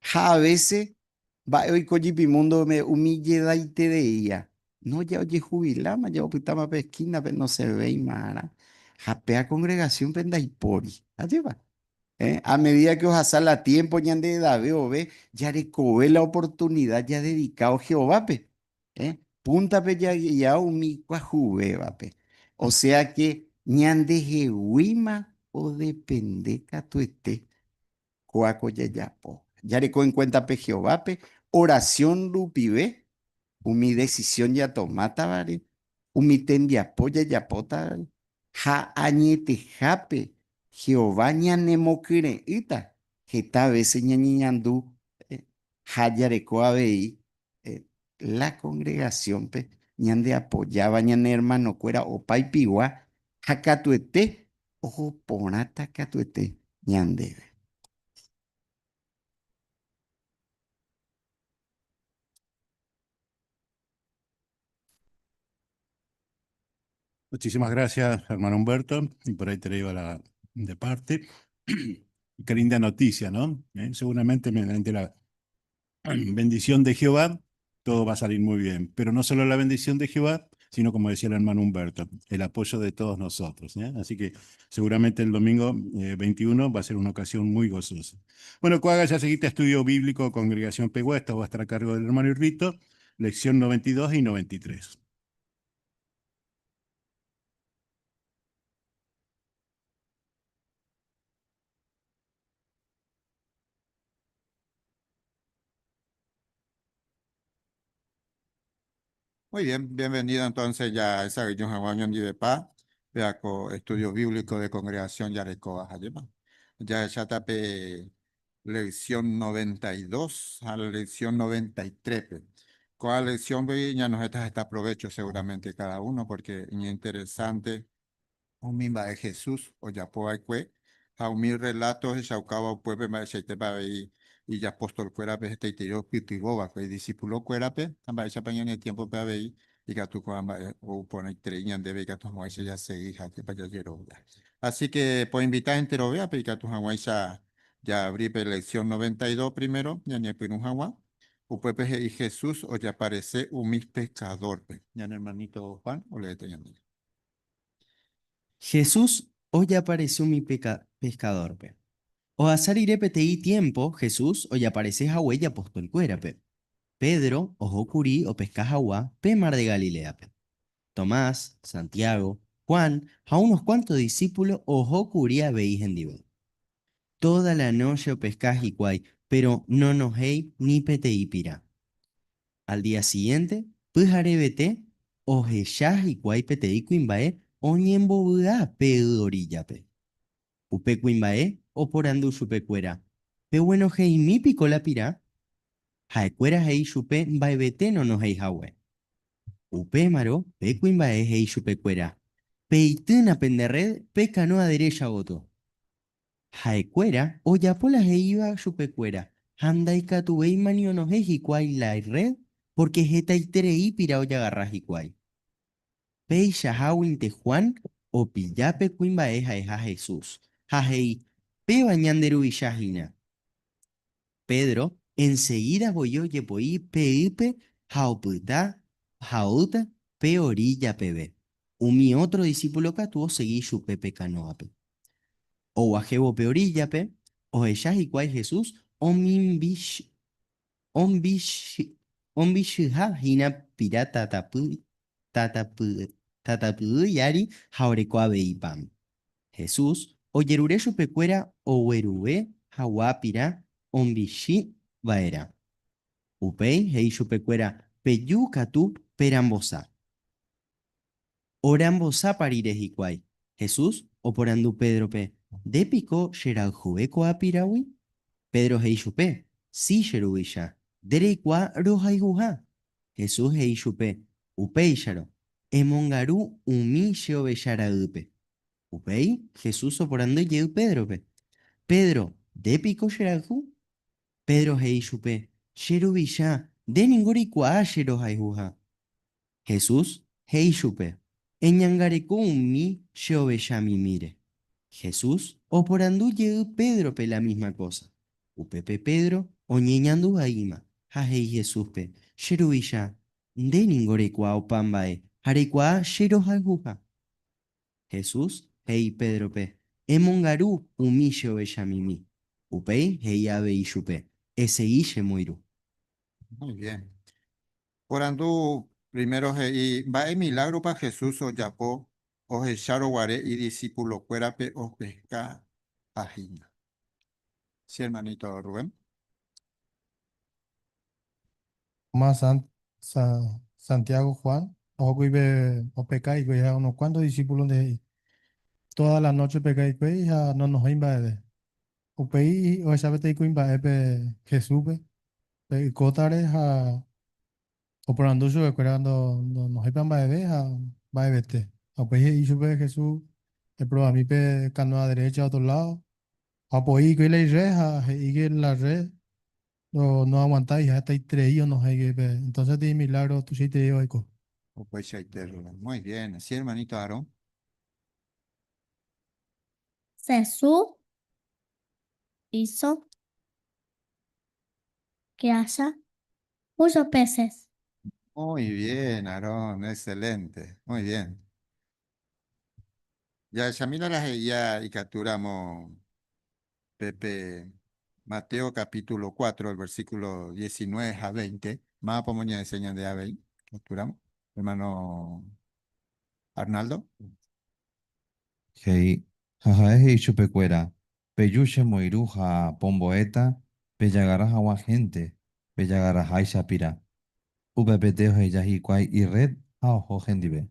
I: Ja a veces va hoy mundo me humille daite de ella. No, ya oye jubilama, ya opitama pesquina, pero no se ve y mara. Japea congregación penda y pori. Hayepa. A medida que os asala tiempo, ya de Daveo, ve, ya recobe la oportunidad, ya dedicado Jehová, pe. Punta pe ya umi juve, va, pe. O sea que, ñande jehuima o depende catuete, coaco yayapo. Ya reco en cuenta pe Jehová, pe. Oración lupive, umi decisión ya tomata, vale. Umi tendi apoya ya pota, vale. Ja añete jape. Jehová ñanemokire ita. Jeta veces ñañiñandú. Hayareco abei. La congregación pe. ñande apoyaba ñane hermano cuera opai piwa, hakatuete, ojo porata katuete, ñande.
C: Muchísimas gracias, hermano Humberto. Y por ahí te digo la de parte. Qué linda noticia, ¿no? Seguramente mediante la bendición de Jehová, todo va a salir muy bien. Pero no solo la bendición de Jehová, sino como decía el hermano Humberto, el apoyo de todos nosotros. Así que seguramente el domingo 21 va a ser una ocasión muy gozosa. Bueno, Coaga, ya seguiste estudio bíblico, Congregación Peguesta, va a estar a cargo del hermano Irrito, lección 92 y 93.
J: Muy bien, bienvenido entonces ya a esa región Hawaiian de Paz, vea con estudios bíblicos de congregación Yarecoa, Hayema. Ya tapé lección 92 a la lección 93. Pe. Con la lección ve, ya nos está provecho seguramente cada uno porque es interesante Umimba de Jesús o Yapoaicue, Jaumil relatos de Chaucaba Puebla Machetepa y ya apóstol Cuerape, este interior Pitiboba, que discípulo Cuerape, Amba Chapaña en el tiempo para ver y que tu Cuamba o pone treñan de Vega tu Hawaii ya se hija que para llegar. Así que por invitar entero vea, pero que tu Hawaii ya abrí lección 92 primero, ya ni un Hawaii. Upepe y Jesús o ya aparece un mis pescador, ya en hermanito Juan o le detengan.
H: Jesús, hoy apareció mi pescador, pe. O azar iré peteí tiempo, Jesús, hoy aparece Hawái apóstol cuérape. Pedro, ojo curí o pesca agua, pe mar de Galilea, pe. Tomás, Santiago, Juan, a unos cuantos discípulos, ojo curía veis en divo. Toda la noche o pescás y cuay, pero no nos hei ni peteí pira. Al día siguiente, pues haré vete, o heyás y cuay peteí cuimbae, o ñembobuda pe orilla pe. Upe cuimbae, o por andu chupecuera. Pe bueno hei mi pico la pira, jaecuera hei chupe vete no nos hei hawe. Upe maro, pe cuimbae hei chupecuera. Pe ituna penderred, pe canoa derecha voto. Jaecuera, o yapola heiba chupecuera. Handaika tu manio no hei cuay la red, porque jeta iterei pira olla garras iguay. Pei shahawin te Juan o pillape cuimbae jaeja Jesús. Jajei, pe bañanderu y shahina. Pedro enseguida boyó yepoí peipe jauputa jauta pe orilla pebe. Mi otro discípulo catuo seguí su pepe canoape. O guajebo pe orilla pe, o ella y cual Jesús, o mimbish, ombish, ombishha hina pirata tatapu, tatapu yari jaurecoa beipam. Jesús, o yerure su pecuera, o werube, hawapira, ombishi vaera. Upei, hei su pecuera, peyu catu perambosa. Orambosa parires iguay. Jesús, o porandu Pedro pe, de pico xeraljueco a pirawi. Pedro hei chupe, si xerubilla, dereikua roja iguja. Jesús hei chupe, upei xaro, emongaru umi xeobellara upe. Upei, Jesús soporando yeu Pedro pe. Pedro, de pico xeralju. Pedro hei chupe, xerubilla, de ningurikua xero haijuja. Jesús, hei chupe, eñangareco umi xeobella mi mire. Jesús, o por andú llegó Pedro pe la misma cosa. Upepe Pedro, o ñeñandu aima. Jajei Jesús pe, xerubilla, de ningorecua o pambae, jarecua xero jaguja. Jesús, hei Pedro pe, emongaru humillo bella mimi. Upei, hei ave y chupe, ese ille muiru.
J: Muy bien. Por andu primero y va el milagro para Jesús o yapó o echaro guare y discípulo cuérape o pesca ajina. Sí, hermanito Rubén.
G: Más Santiago, Juan, o vive o peca y ya unos cuantos discípulos de toda la noche peca y ya no nos invade. O pei o esa vete y invade pe Jesús pe cotare
K: operando su escuela no hay plan va de vete. Apoyé y supe Jesús, el pro a mí pe cano a derecha a otro lado. Apoyé que la reja y que la red no aguantáis, hasta ahí tres no hay que pe. Entonces te milagro, tú sí te digo, Eco.
J: Pues ahí te Rubén. Muy bien, así hermanito Aarón.
B: Jesús hizo que haya muchos peces.
J: Muy bien, Aarón, excelente. Muy bien. Ya, Shamila ya y capturamos Pepe Mateo capítulo 4, el versículo 19 a 20. Más podemos enseñar de Abel. Capturamos. Hermano Arnaldo.
L: Hei, jajaeje chupecuera, peyuche moiruja pomboeta, pellagaraja gente, pellagaraja shapira, upepeteo heyajikwai y red a ojo gendive.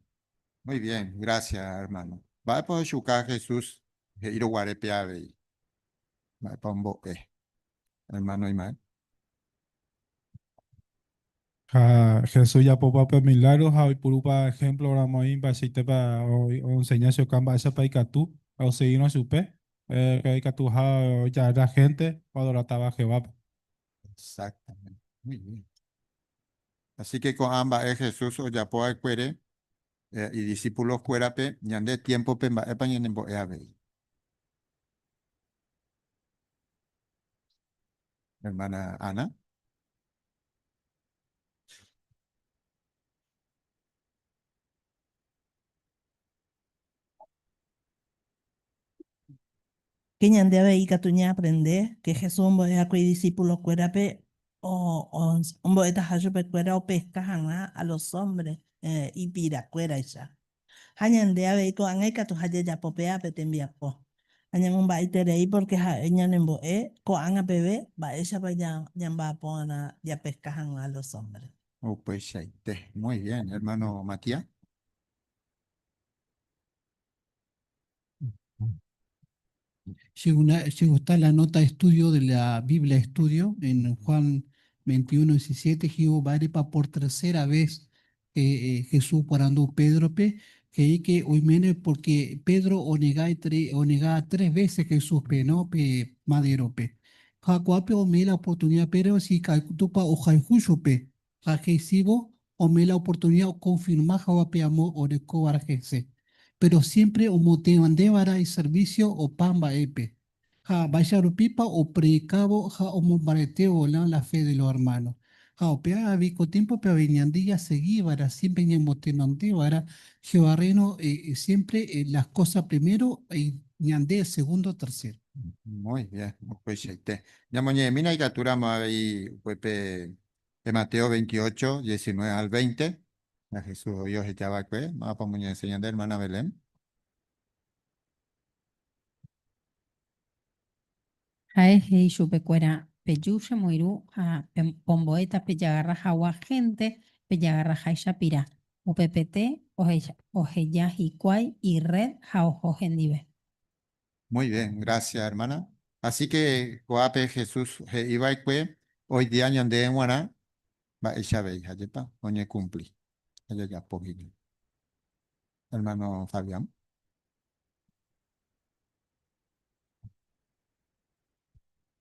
J: Muy bien, gracias, hermano. Va a poder chucar Jesús, que ir guarepe Abel. Va a pombo, hermano Imael.
G: Jesús ya popa pe milagros ha puru pa ejemplo ramo in pa si te pa o enseñar su camba esa pa ikatu o seguir no supe que ikatu ha ya la gente o adorataba a Jehová.
J: Exactamente. Muy bien. Así que con ambas es Jesús o ya puede cuere y discípulos cuerape, ñande tiempo pe epa ñanembo Abel. Hermana Ana.
A: Que ñande abei catuña aprender que Jesús un boea y discípulos cuerape un boeta hayo pe cuera o pesca a los hombres y pira cuera ya. Hañande abei ko angai catu haya ya popea pe tembia po. Hañan un bai terei porque ha eñan en boe ko anga bebé va ella pa ya va po ana ya pesca a los hombres.
J: Oh, pues ahí muy bien, hermano Matías.
M: Llegó está la nota de estudio de la Biblia Estudio en Juan 21:17, Jehová arepa por tercera vez Jesús parando Pedro pe, que hoy menos porque Pedro onegaba tres veces Jesús pe, ¿no? Pe madero pe. Jacuape o me la oportunidad, pero si calcutupa o jaijucho pe, jajesivo o me la oportunidad o confirmar jawape amo o de cobarjese pero siempre o motevandevara y servicio o pamba epe. Ja, pipa o precabo, ja, o mombareteo la fe de los hermanos. Ja, o pea vico tiempo, pero viñandilla seguíbara, siempre en motenandevara, jebarreno, siempre las cosas primero y ñandé segundo, tercero.
J: Muy bien, pues ahí ya mañana mina y capturamos ahí pues de Mateo 28, 19 al 20. A Jesús Dios estaba pues, vamos a mañana enseñando hermana Belén.
N: Jaeje chupecuera peyusha moiru a pomboeta peyagarra jawa gente peyagarra jaishapira UPPT ojeya hikwai y red jaojo gendive.
J: Muy bien, gracias hermana. Así que Coape Jesús iba y pues, hoy día ñande en Guaná, va a echar veis, pa, oñe cumpli. Allá ya poquito. Hermano Fabián.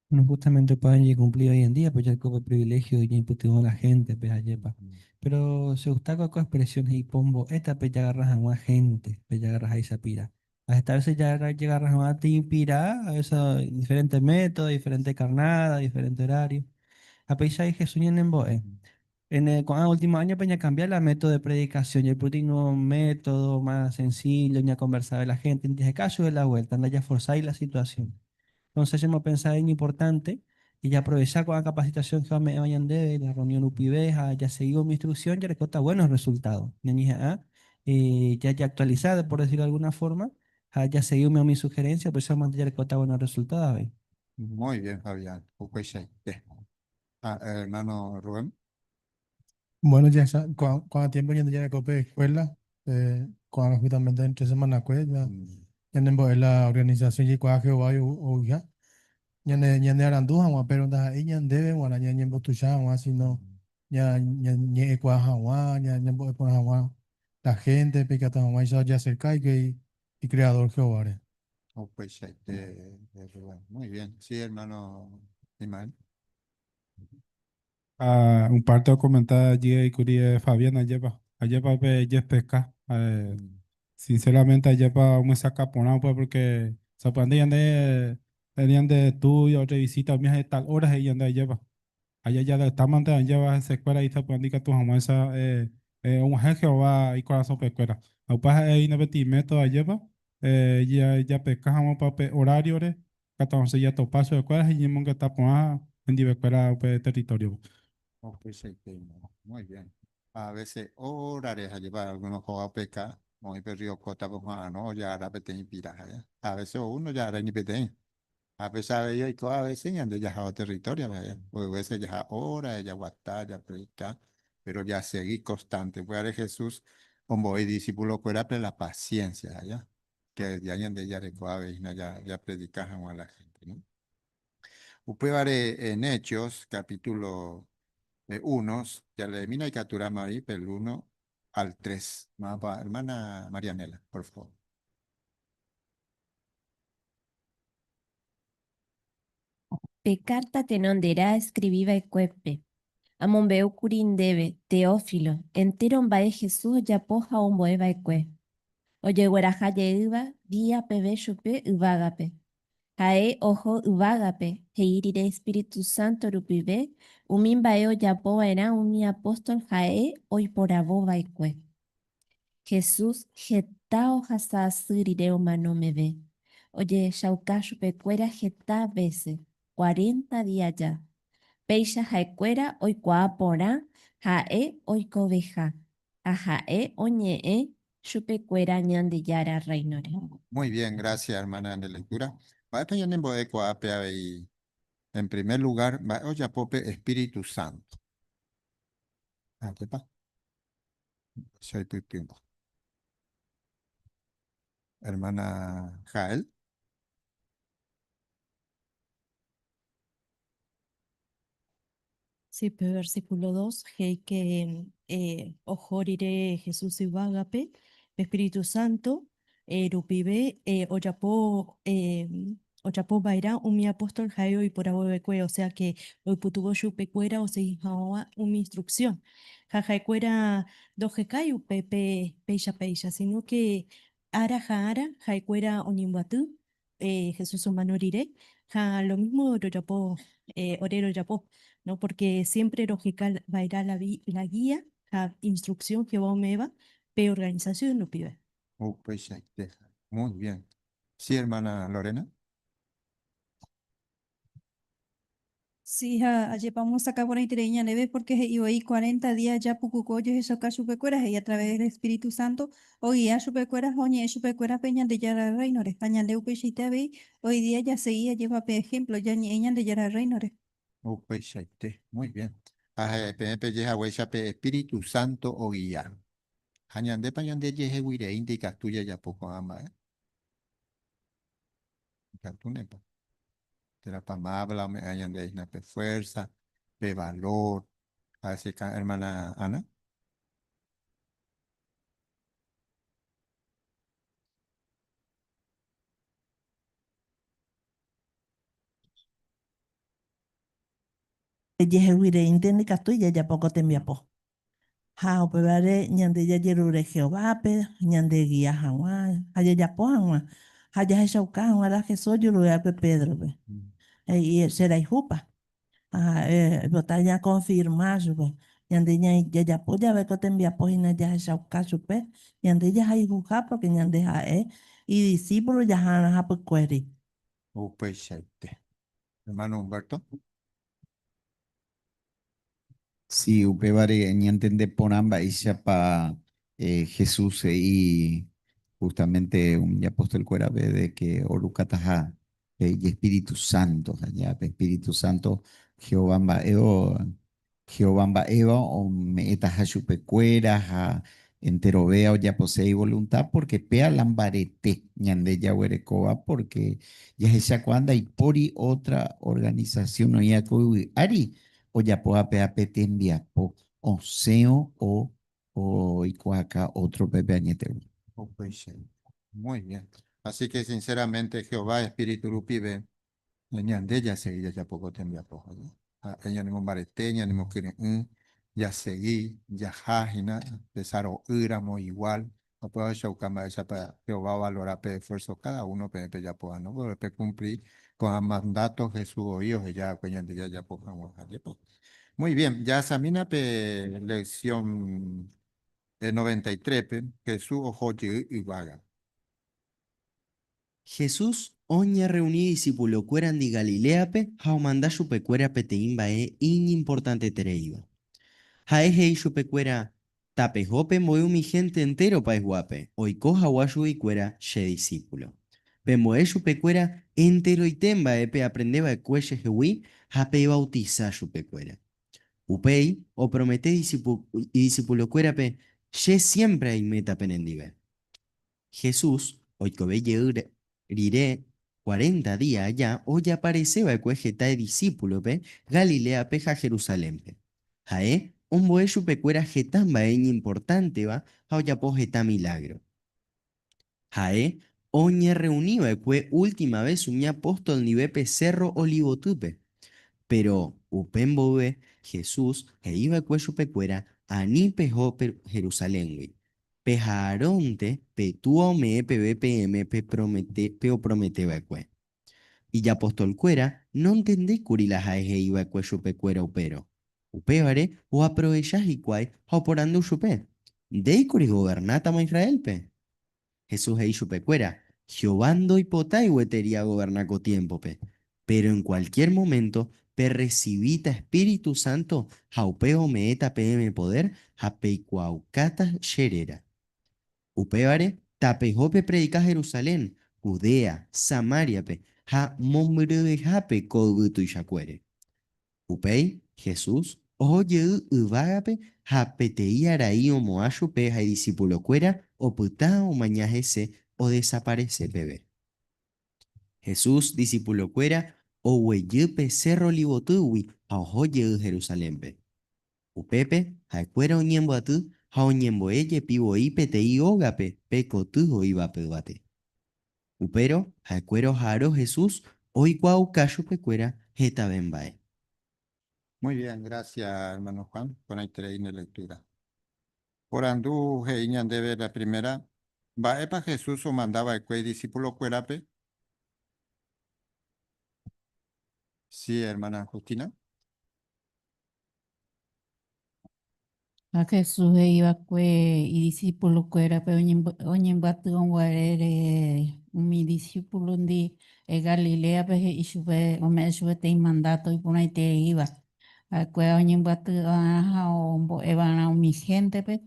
O: No justamente pueden cumplir hoy en día, pues ya como privilegio y imputamos a la gente, pues ayepa. Pero se gusta con expresiones y pombo, esta pues ya agarras a más gente, pues ya agarras a esa pira. Hasta a veces ya agarras a más te inspira, a veces diferentes métodos, diferentes carnadas, diferentes horarios. A pesar de Jesús en Boe. En el último año pues ya cambiar la método de predicación, y el un método más sencillo, ya conversar con la gente, en este caso de la vuelta, anda ya forzar la situación. Entonces hemos pensado en importante y ya aprovechar con la capacitación que me vayan de la reunión UPIBEJA, ya seguido mi instrucción, ya recorta buenos resultados. Ya actualizada, por decirlo de alguna forma, ya seguido mi sugerencia, pues ya recorta buenos resultados.
J: Muy bien, Fabián. Pues ahí hermano Rubén.
K: Bueno, ya cuando tiempo ya de cope de escuela, cuando justamente entre semanas pues ya en la organización y cuando Jehová o ya ya ne aranduja pero da ahí ya debe bueno ya en botucha o así no ñe ekua hawa, ñe mbo ekua hawa, la gente, pe kata hawa, ya cerca y creador Jehová.
J: Oh, pues, muy bien. Sí, hermano Ismael.
G: Un parte de comentar allí y curie Fabiana lleva pe yes pesca. Sinceramente lleva un saca por pues porque se aprendían de estudio, otra visita, mías de tal horas y anda lleva. Allá ya de esta manera lleva esa escuela y se aprendí que tu jamás esa un jefe va y corazón pe escuela. Au pas ahí no beti método lleva ya pescamos para horario re que entonces ya to paso de escuela y monga está por en diversas escuela territorio.
J: Oh, pues, muy bien. A veces horas a llevar algunos juegos a pescar. Muy perdido cota por no, ya ahora peten piraja. A veces uno ya ahora ni peten. A pesar de ello, y a veces ya han ya territorio, vaya. Pues a veces ya horas, ya guatá, ya predicar, pero ya seguir constante. Pues ahora Jesús, como el discípulo, fuera la paciencia, ya. Que ya hayan de ya recoave y ya predicajan a la gente, ¿no? Usted va en Hechos, capítulo 1, ya le mina y capturamos ahí, del 1 al 3. Hermana Marianela, por favor.
P: Pecarta tenondera escribiva e cuepe. Amombeu curindebe, Teófilo, enteron bae Jesús ya poja omboeva e cue. Oye guaraja yeiva, día pebe chupe uvagape. Jae ojo uvagape, heirire Espíritu Santo rupibe, umin baeo ya era umi apóstol jae, hoy por aboba e cue. Jesús getao hasa sirire humano me ve. Oye, shaucashu pecuera geta veces, 40 días ya. Peisha haekuera oikuaa porã ha'e oikoveha. Ha ha'e oñe'ẽ chupekuéra Ñandejára Reínore.
J: Muy bien, gracias, hermana de lectura. Va a tener en primer lugar, va a pope Espíritu Santo. Ah, ¿qué pasa? Soy pipimbo. Hermana Jael.
Q: Sí, pero versículo 2, que ojorire Jesús y Vágape, Espíritu Santo, rupibe, oyapo baira, mi apóstol jaio y por abobecue, o sea que hoy putuvo chupecuera o se hijaoa mi instrucción. Jajaecuera dojecayu pepe peisha, sino que ara jaara, jaecuera onimbuatú, Jesús humanorire, ja lo mismo oyapo, orero yapo. ¿No? Porque siempre lógica va a ir a la guía, la instrucción que vos me va, pero organización no pide.
J: Pues, muy bien. Sí, hermana Lorena.
D: Sí, ayer vamos acá por Interreña Neve porque iba ahí 40 días ya pucucoyo y sacar chupecueras y a través del Espíritu Santo hoy ya chupecueras oñe chupecueras peña de Yara Reinore España de Upechita ve hoy día ya seguía lleva por ejemplo ya ni ella de Yara Reinore.
J: Pues, muy bien. PNP yeja pe Espíritu Santo o guiar. Hañande pañande yeje guire indica tuya ya poco ama, Catunepa. De la pamabla, me hañande isna pe fuerza, pe valor. Así que, hermana Ana.
R: Yeheguire intende castuya ya poco te enviapo. Ha operare ñande ya yerure Jehová ñande guía jaguán, haya ya pojan, haya eshaucan, ahora que soy yo lo Pedro, pe. Y será jupa. Botar ya confirmar, pues. Ñande ya poya ve que te enviapo y ya eshaucan, pe. Ñande ya hay juja porque ñande y discípulos ya han pues cueri.
J: Pues, hermano Humberto.
I: Sí, upevare ñantende ponamba isha pa Jesús y justamente un apóstol cuera de que orukataja y Espíritu Santo, allá Espíritu Santo Jehová Eva o me etaja chupecuera ja entero vea o ya posee voluntad porque pea lambarete ñande ya huerecoba porque ya es cuanda y pori otra organización no ya ari oyapo ape tembiapo, oseo o icuaca otro pepe añete.
J: Oh, pues sí. Muy bien. Así que sinceramente Jehová Espíritu Rupibe, ñande ya seguí ya poco tembia poco. Ella ni mombareteña ni moquire ya seguí ya jajina pesaro íramo igual. No puedo shaucama esa para Jehová valorar pe esfuerzo cada uno pe ya pueda no puede cumplir con el mandato Jesús o hijos ya peñande ya poco. Muy bien, ya examina pe lección 93 pe Jesús ojo y vaga.
H: Jesús oña reuní discípulo cueran di Galileape, jaumanda chupecuera peteimbae importante tereiva. Jaeje chupecuera tapejope moeu mi gente entero paesguape, oikoja guayu y cuera she discípulo. Pemoe chupecuera entero y temba epe aprendeba ecueche jehui, jape bautiza chupecuera. Upei o promete discípulo cuerape, she siempre hay meta penendive. Jesús, hoy que riré 40 días allá, hoy apareceba el cuejeta de discípulo, pe, Galilea, peja Jerusalén, pe. Jae, un boello pecuera jetamba importante, va, hoya pojeta milagro. Jae, oñe reunido, cue última vez un apóstol nivepe cerro olivotupe. Pero upembobe Jesús, que iba cuello pecuera, ani pejo Jerusalén, güey. Pejaronte, petuo me pbpm pe promete, peo promete becue. Y ya apóstol cuera, no entendé curila jaeje iba cuello pecuera upero. Upebare, o aprovechás y cuay, o porando chupe. De curi gobernata ma Israel pe. Jesús e pecuera, Jehovando y potá y huetería gobernaco tiempo pe. Pero en cualquier momento, per recibita Espíritu Santo, jaupeo meeta pm poder, japeicuaucata sherera. Upebare, tapejope predica Jerusalén, Judea, Samaria pe, ja mombrebe jape kogutu y shacuere. Upei, Jesús, oye uvagape, japetei araí o moayo peja y discípulo cuera, o putá o mañajese, o desaparece bebé. Jesús, discípulo cuera, o hueyupe cerro libotuwi, a oye Jerusalén pe. Upepe, ha cuera oñembo atu, ha oñembo eye pivo ipe te ogape, peco tu iba pedate. Upero, ha cuero jaro Jesús, hoy cuau cayo pecuera, jeta bembae.
J: Muy bien, gracias, hermano Juan, por la increíble lectura. Por andú, heiñan debe la primera. Va epa Jesús o mandaba el cuey discípulo cuerape. Sí, hermana Justina.
N: A Jesús iba cue y discípulo cuera pe oñembatu onguarere mi discípulo ndi Galilea pe y sube o me sube te mandato y pone te iba a cue oñembatu a o evan a mi gente pe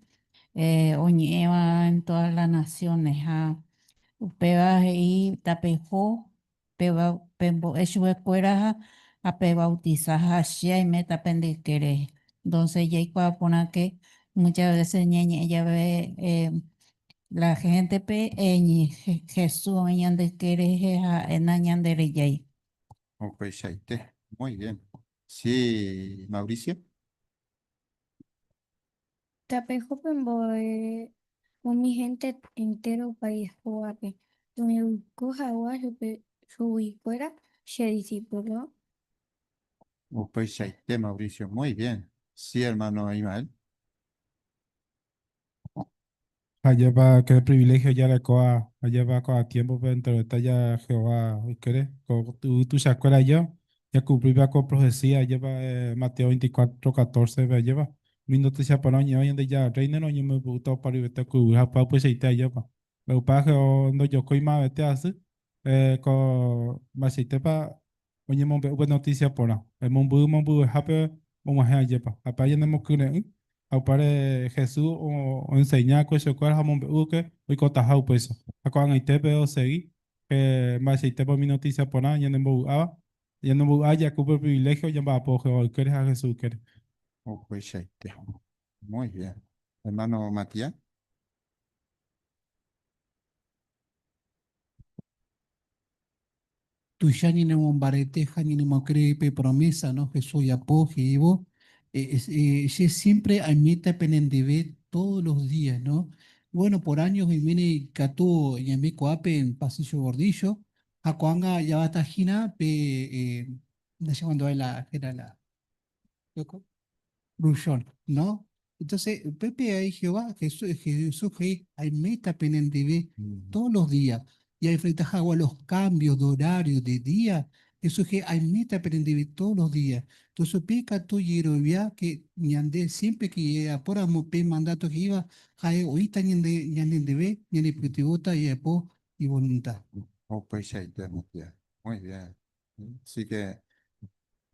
N: oñeva en todas las naciones a peba y tapejo peba pembo sube cuera a pe bautizar a shia y meta pendiquere. Entonces, ya hay pona que muchas veces ñeñe, ella ve la gente pe Jesús ñande quiere en ñandere yay.
J: O pues shaite. Muy bien. Sí, Mauricio.
B: Tapejo pemboe mi gente entero país juape. Donde coja agua su fuera, se discípulo.
J: O pues shaite, Mauricio. Muy bien. Sí, hermano Ismael.
G: Allá va, qué privilegio ya la coa, allá va coa tiempo, pero entre esta ya Jehová, ¿qué tú se acuerdas yo? Ya cumplí va con profecía, lleva Mateo 24:14, ve lleva. Mi noticia para hoy en día ya reina no yo me gustó para ir a cubrir para pues ahí está lleva. Me pasa que no yo coi más vete hace, con más ahí te pa, oye me buena noticia por ahí. El mon bu happy, vamos a lleva. Apa ya no me ocurre, au pare Jesús o enseñar que se cual jamón uke y cotajau pues acá en este veo seguí que más si te por mi noticia por ahí ya no haya cupo privilegio ya va a poder hoy que a Jesús que
J: O pues shaite. Muy bien. Hermano Matías.
M: tuyani ne mombareteja ni ne mocrepe promesa, ¿no? Jesús ya poje, y vos, ye siempre a meta penendebe todos los días, ¿no? Bueno, por años y viene Catu y en Ape en Pasillo Gordillo, a Coanga ya va tajina, no sé cuándo era la, Brullón, ¿no? Entonces, Pepe ahí Jehová, Jesús, hay meta penendebe todos los días. Y hay frente a agua los cambios de horario de día. Eso que hay meta penendebe todos los días. Entonces, pica tu yerovia que ñande siempre que apora pe mandato que iba, jae oíta ñande debe, ñande putibota y apo y voluntad.
J: Oh, pues ahí tenemos bien. Muy bien. Así que,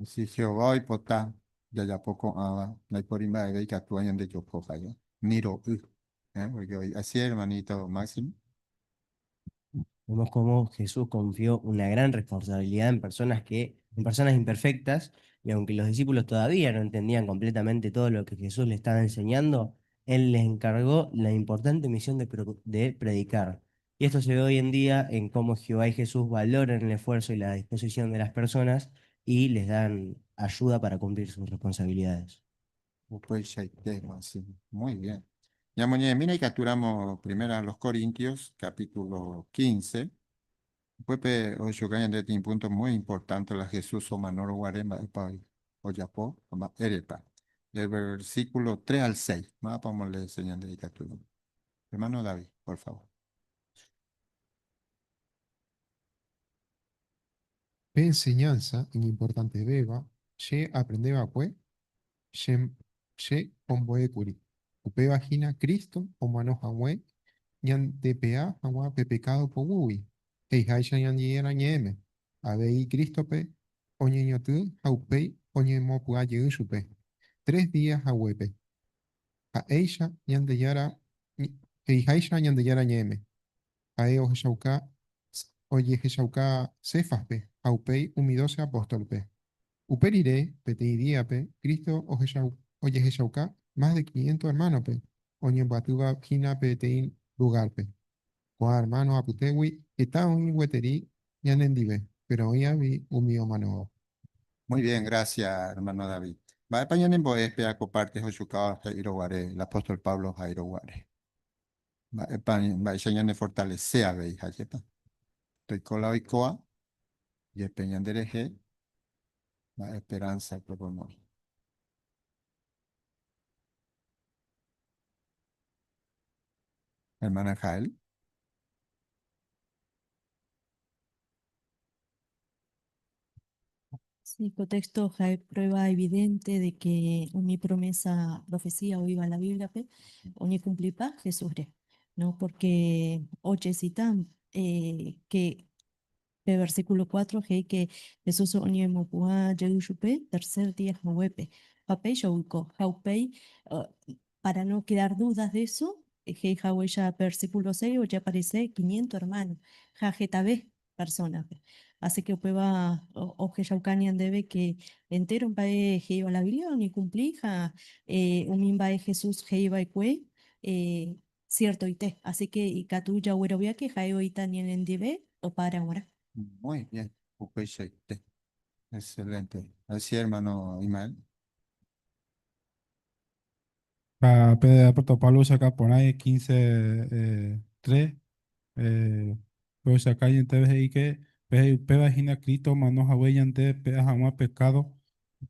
J: si Jehová y potá, ya poco no hay por ima de que actúan de yo coja yo. Miro, porque hoy, así hermanito Máximo.
H: Vemos cómo Jesús confió una gran responsabilidad en personas imperfectas, y aunque los discípulos todavía no entendían completamente todo lo que Jesús les estaba enseñando, Él les encargó la importante misión de predicar. Y esto se ve hoy en día en cómo Jehová y Jesús valoran el esfuerzo y la disposición de las personas y les dan ayuda para cumplir sus responsabilidades.
J: Oh, pues ahí tenemos, sí. Muy bien. Ya mañana, mira y capturamos primero a los Corintios, capítulo 15. Pepe, ocho cañas de un punto muy importante, la Jesús o Manoro Guarema, o Yapó, Erepa. Del versículo 3 al 6. Más vamos a leer enseñando y captura. Hermano David, por favor.
E: Pe enseñanza, en importante beba, ye aprendeba pues, ye omboe curi. Upe vagina Cristo, o mano jamue, ñan de pea, jamua pe pecado po gui. Ei haisha ñan yera ñeme. Abei Cristo pe, oñe ñotu, haupei, oñe mo pua yusupe. 3 días a huepe. A eisha ñan de yara, ei haisha ñan de yara ñeme. Ae o jeshauka, oye jeshauka cefaspe, haupei humidose apóstolpe. Uperire, peteidiape, Cristo oye jeshauka, más de 500 hermanos pe. Oñe batuga kina petein lugarpe. Kwa hermano aputewi, eta un hueteri, ñanendive, pero hoy vi un mío mano.
J: Muy bien, gracias, hermano David. Va a pañar en Boespe a coparte Josucao Jairo Guare, el apóstol Pablo Jairo Guare. Va a enseñar de fortalecer a Beija, ¿cierto? Estoy colado y coa, y el peñan de Eje, la esperanza, propósito. Hermana Jael.
Q: Sí, contexto hay prueba evidente de que mi promesa, profecía o iba a la Biblia, o ni cumplipa, Jesús, ¿no? Porque oye, citan que versículo 4, que Jesús oñe mopua yeyushupe, tercer día jahuepe, papei shouko, jaupei, para no quedar dudas de eso, que ya versículo 6, o ya aparece 500 hermanos, jajetabe personas. Así que prueba o que yaukanian debe que entero un pae iba la Biblia, ni cumplija, un bae Jesús iba y cue, cierto y te. Así que y catuya huerovia que jaio y también en dive o para ahora.
J: Muy bien, Upeiseite. Excelente. Así, hermano Imael.
G: Para Puerto Pablo saca por ahí 15, 3. Pero saca y entonces ahí que peba gina Cristo, manos a huella ante peba jamás pecado.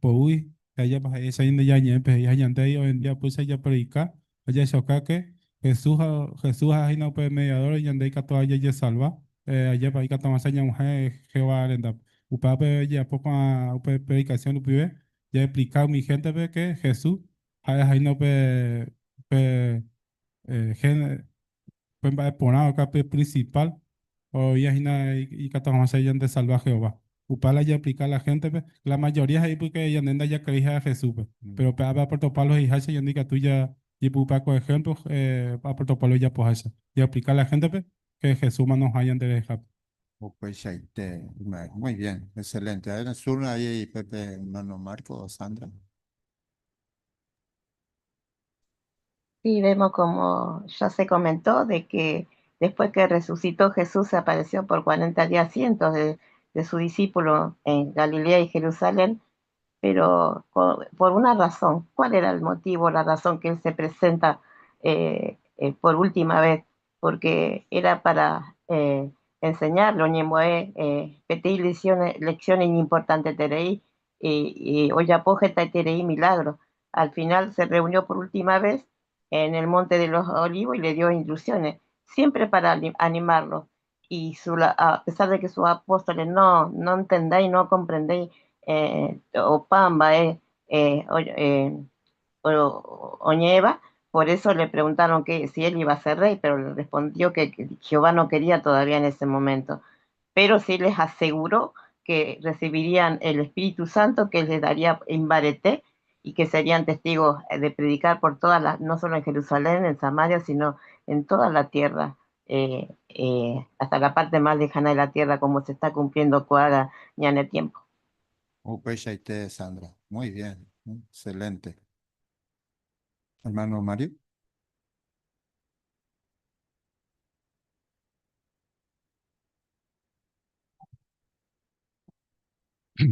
G: Pues uy, ella pues esa yendo ya ñe, pues ella ante ahí hoy en día pues ella predica, ella saca que Jesús ha gina pues mediador y ande que toda ella ya salva. Allá para ahí que toma seña mujer Jehová lenda. Upa pues ya poco a predicación upibe, ya explicar mi gente ve que Jesús hay no pe gen pues va a poner acá principal o ya y que estamos allá de salvaje o va upala ya aplicar la gente pe, la mayoría ahí porque ya nenda ya creía a Jesús pe. Pero para va por toparlos y hacha ya indica tú ya y pupa con ejemplos va por toparlos ya pues hacha y aplicar la gente pe, que Jesús nos hayan de dejar.
J: Upeiseite, Imael. Muy bien, excelente. A ver, en el sur ahí, Pepe, hermano Marco o Sandra.
S: Sí, vemos como ya se comentó de que después que resucitó Jesús se apareció por 40 días cientos de su discípulo en Galilea y Jerusalén, pero por una razón. ¿Cuál era el motivo, la razón que él se presenta por última vez? Porque era para enseñarlo, ñemoe, pedir lecciones importantes tereí, y hoy apógeta tereí milagro. Al final se reunió por última vez en el Monte de los Olivos y le dio instrucciones, siempre para animarlo. Y a pesar de que sus apóstoles no entendéis, no comprendéis, o Pamba, Oñeva, por eso le preguntaron que si él iba a ser rey, pero le respondió que Jehová no quería todavía en ese momento, pero sí les aseguró que recibirían el Espíritu Santo, que les daría imbareté y que serían testigos de predicar por todas las, no solo en Jerusalén, en Samaria, sino en toda la tierra, hasta la parte más lejana de la tierra, como se está cumpliendo Coaga ya en el tiempo.
J: Upeshaite, Sandra. Muy bien, excelente. Hermano Mario.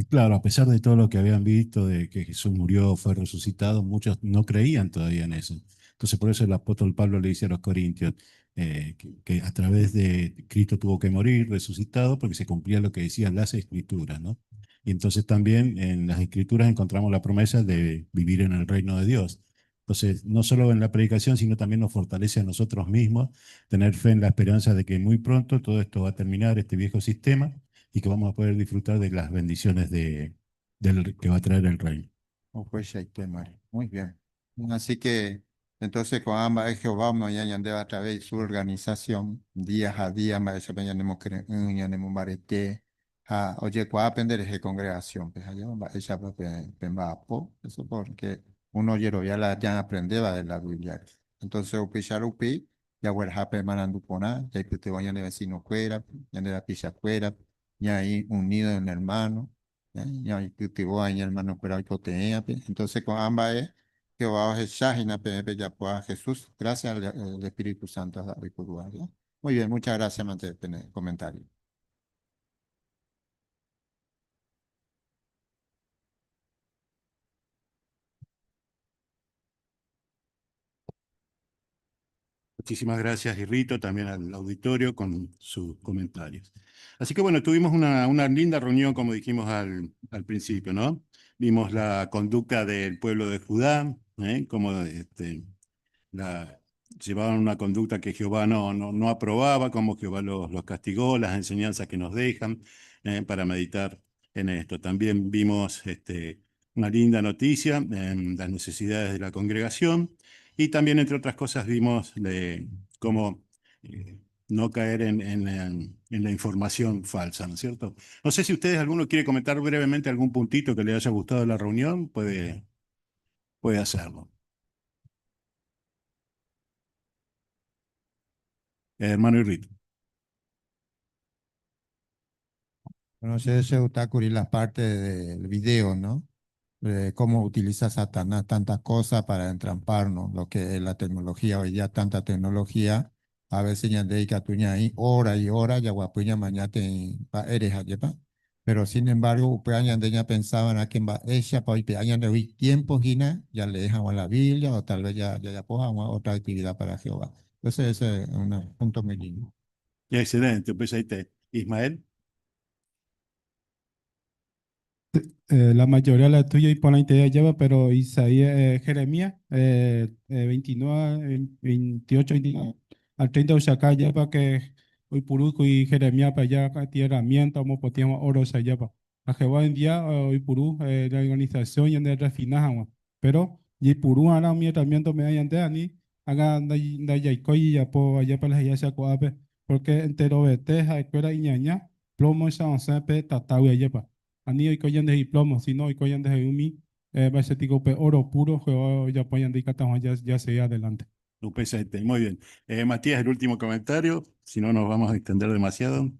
C: Claro, a pesar de todo lo que habían visto, de que Jesús murió, fue resucitado, muchos no creían todavía en eso. Entonces, por eso el apóstol Pablo le dice a los corintios que a través de Cristo tuvo que morir, resucitado, porque se cumplía lo que decían las escrituras, ¿no? Y entonces también en las escrituras encontramos la promesa de vivir en el reino de Dios. Entonces, no solo en la predicación, sino también nos fortalece a nosotros mismos tener fe en la esperanza de que muy pronto todo esto va a terminar, este viejo sistema, y que vamos a poder disfrutar de las bendiciones que va a traer el reino.
J: Upeshaite, Mario. Muy bien. Así que, entonces, con ambas es Jehová, mañana a través de su organización, día a día, mañana tenemos barete, oye, ¿cuál aprender de congregación? Pues allá va ella eso porque uno ya la ya aprendeba de la Biblia. Entonces, upeshar upi, ya huelja permanando pona, ya que te vayan de vecino fuera, ya de la pisa fuera, ya ahí unido en hermano. Ya que voy hermano, pero hay proteína, pe. Entonces, con ambas es que va a Shahina, ya pueda Jesús, gracias al Espíritu Santo, a David Pudua, ¿ya? Muy bien, muchas gracias, Mante, comentario.
C: Muchísimas gracias, Irrito, también al auditorio con sus comentarios. Así que bueno, tuvimos una linda reunión, como dijimos al principio, ¿no? Vimos la conducta del pueblo de Judá, cómo llevaban una conducta que Jehová no aprobaba, cómo Jehová los castigó, las enseñanzas que nos dejan para meditar en esto. También vimos una linda noticia en las necesidades de la congregación y también, entre otras cosas, vimos cómo no caer en la información falsa, ¿no es cierto? No sé si ustedes, alguno quiere comentar brevemente algún puntito que le haya gustado de la reunión, puede hacerlo. Hermano Irrito.
J: No sé si usted cubrir la parte del video, ¿no? De cómo utiliza Satanás tantas cosas para entramparnos, lo que es la tecnología, hoy día tanta tecnología, a veces ya dedica tuña ahí hora y hora, ya guapuña mañana te va eres allá, pero sin embargo, pues añan de ella pensaban a quien va ella, pues añan de hoy tiempo, gina, ya le dejan a la Biblia, o tal vez ya cojan otra actividad para Jehová. Entonces, ese es un punto muy lindo.
C: Excelente, pues ahí está. Ismael.
G: La mayoría la tuya y por la idea lleva, pero Isaías, Jeremías 29, 28, 29, al 30 acá lleva que hoy Puruco y Jeremías para allá acá tierra herramienta, como podíamos oro se lleva. A Jehová en día hoy Purú la organización y en el refinaje, pero y Purú ahora mi herramienta me hayan de ani haga da ya y ya po allá para allá se acuape porque entero beteja escuela y ñaña plomo esa once pe tatawi lleva ani hoy coyan de diploma, si no hoy coyan de umi, va a ser tipo oro puro, que ya pueden de catamos ya sea adelante.
C: Muy bien. Matías, el último comentario, si no nos vamos a extender demasiado.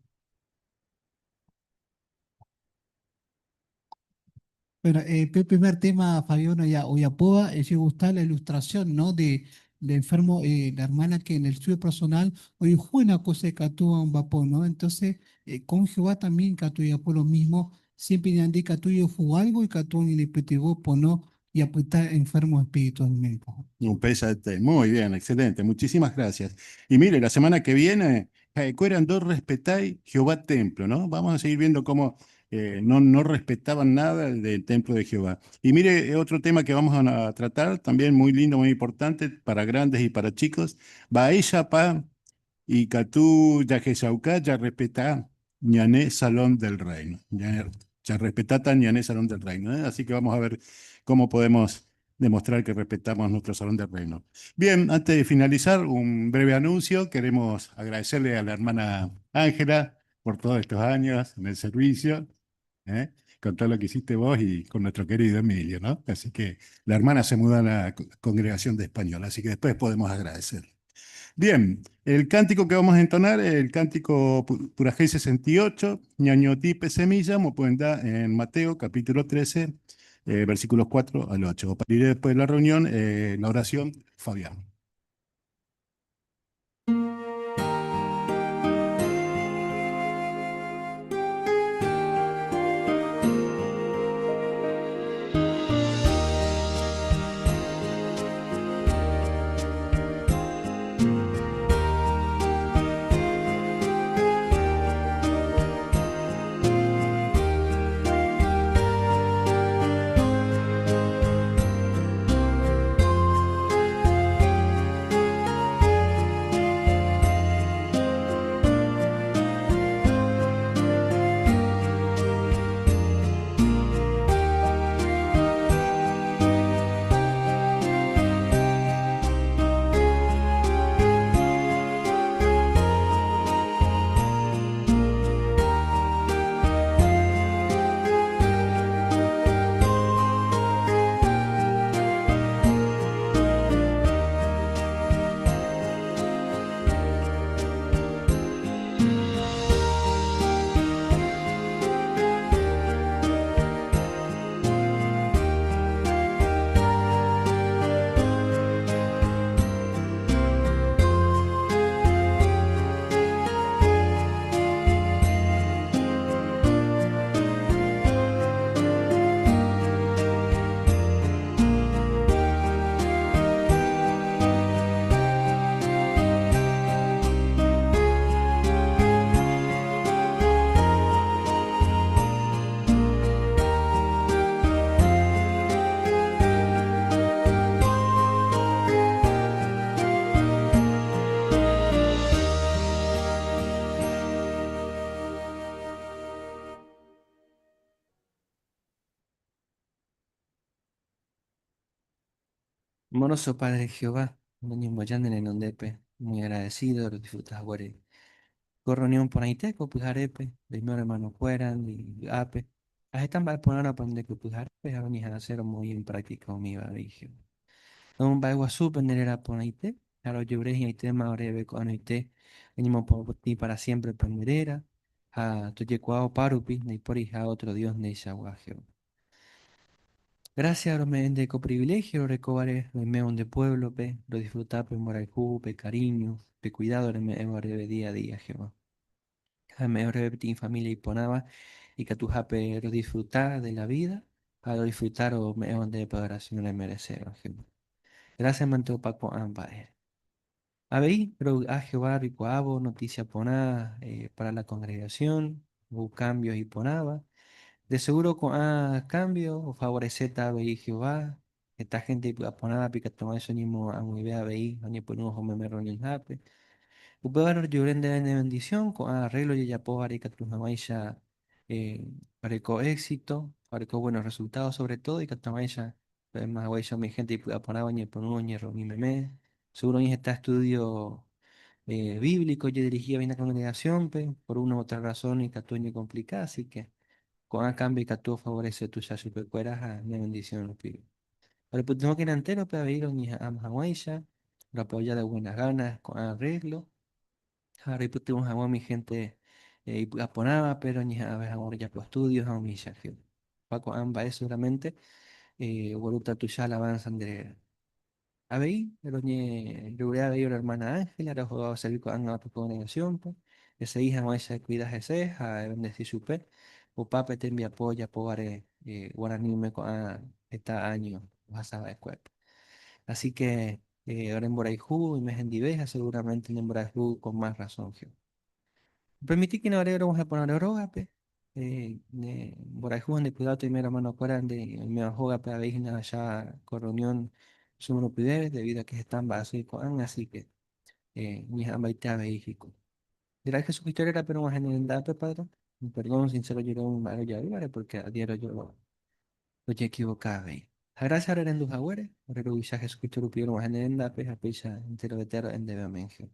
M: Bueno, primer tema, Fabiano, ya Oyapoa, es gusta la ilustración, ¿no? el enfermo, la hermana que en el estudio personal, hoy fue una cosa que actúa un vapor, ¿no? Entonces, con Jehová también que actúa por lo mismo, siempre indica que actúa fue algo y que actúa en el espiritual, ¿no? Y apuesta enfermo espiritualmente.
C: Un pesate. Muy bien, excelente. Muchísimas gracias. Y mire, la semana que viene, Jaecueran dos respetáis Jehová templo, ¿no? Vamos a seguir viendo cómo no respetaban nada del templo de Jehová. Y mire, otro tema que vamos a tratar, también muy lindo, muy importante, para grandes y para chicos. Baella pa y Catú Yajesauca ya respetá ñané Salón del Reino. Ya respetata ñané Salón del Reino. Así que vamos a ver cómo podemos demostrar que respetamos nuestro Salón del Reino. Bien, antes de finalizar, un breve anuncio. Queremos agradecerle a la hermana Ángela por todos estos años en el servicio, ¿eh? Con todo lo que hiciste vos y con nuestro querido Emilio, ¿no? Así que la hermana se muda a la congregación de español, así que después podemos agradecer. Bien, el cántico que vamos a entonar es el cántico Purajei 68, Ñañotipe Semilla, como pueden dar en Mateo capítulo 13, versículos 4 al 8. Para ir después de la reunión, la oración, Fabián.
O: Moroso Padre Jehová, Moñimboyán en Ondepe, muy agradecido, lo disfrutas, güey. Correunión por ahí teco, pujarepe, primero hermano fueran y ape. Ahí están para poner a aprender que pujarepe, a venir a hacer muy en práctica mi barrijo. Un bagua super nerera por ahí te, a los llores y ahí te más breve con ahí te, venimos por ti para siempre penderera, a tu yecuao parupi, ni por hija otro Dios ne shaguaje. Gracias a los mediante con privilegio, recobaré los meos de pueblo, pe, lo disfrutar, pe, moraijú, pe, cariño, pe, cuidado, de día a día, Jehová. A mejor en familia y ponaba, y que tu jape lo disfrutar de la vida, a lo disfrutar o mejor de preparación de merecer, Jehová. Gracias, manto paco ambae. Abei, pero a Jehová ricoabo, noticia ponada para la congregación, hubo cambios y ponaba. De seguro con cambio o favorecer a Abei Jehová, esta gente ponada pica tomar eso mismo a muy bien Abei, a ni por un ojo me en jape. Upebar lloren de bendición con arreglo y ya puedo que tu maisha pareco éxito, pareco buenos resultados sobre todo y que tu maisha más guay mi gente y pueda poner baño por un ñerro mi meme. Seguro en este estudio bíblico yo dirigía bien la congregación por una u otra razón y que tu complicada, así que con a cambio que tú favorece tu ya supercueras a mi bendición los pibes. Pero pues tengo que ir entero para ir a Mahawaisha, lo apoya de buenas ganas con arreglo. Harry Potter un mi gente y aponaba, pero ni a ver ahora ya los estudios a mi Sheffield. Paco Amba es seguramente, Boruta tuya alabanza de Abei, pero yo voy a ver a la hermana Ángela, era jugado a servir con a tu congregación, pues. Esa hija no se cuida Jesús, a bendecir su pe. O pape te envía apoya, por guaraní me con esta año, vas a ver cuerpo. Así que, ahora en Boraijú y me endiveja, seguramente en Boraijú con más razón. Permití que no vamos a poner droga, pe. Por ahí jugan de cuidado primero mano acuerdan de me juega para ver allá con reunión sumo pide debido a que están basados con así que mis ambaitas México. Dirá que su historia era pero más en el dato, padre. Perdón, sincero, yo era un malo ya vale porque a diario yo lo he equivocado ahí. Gracias a en los agüeres, por el visaje su historia pidieron más en el dato, a pesa entero de terra en debe menjo.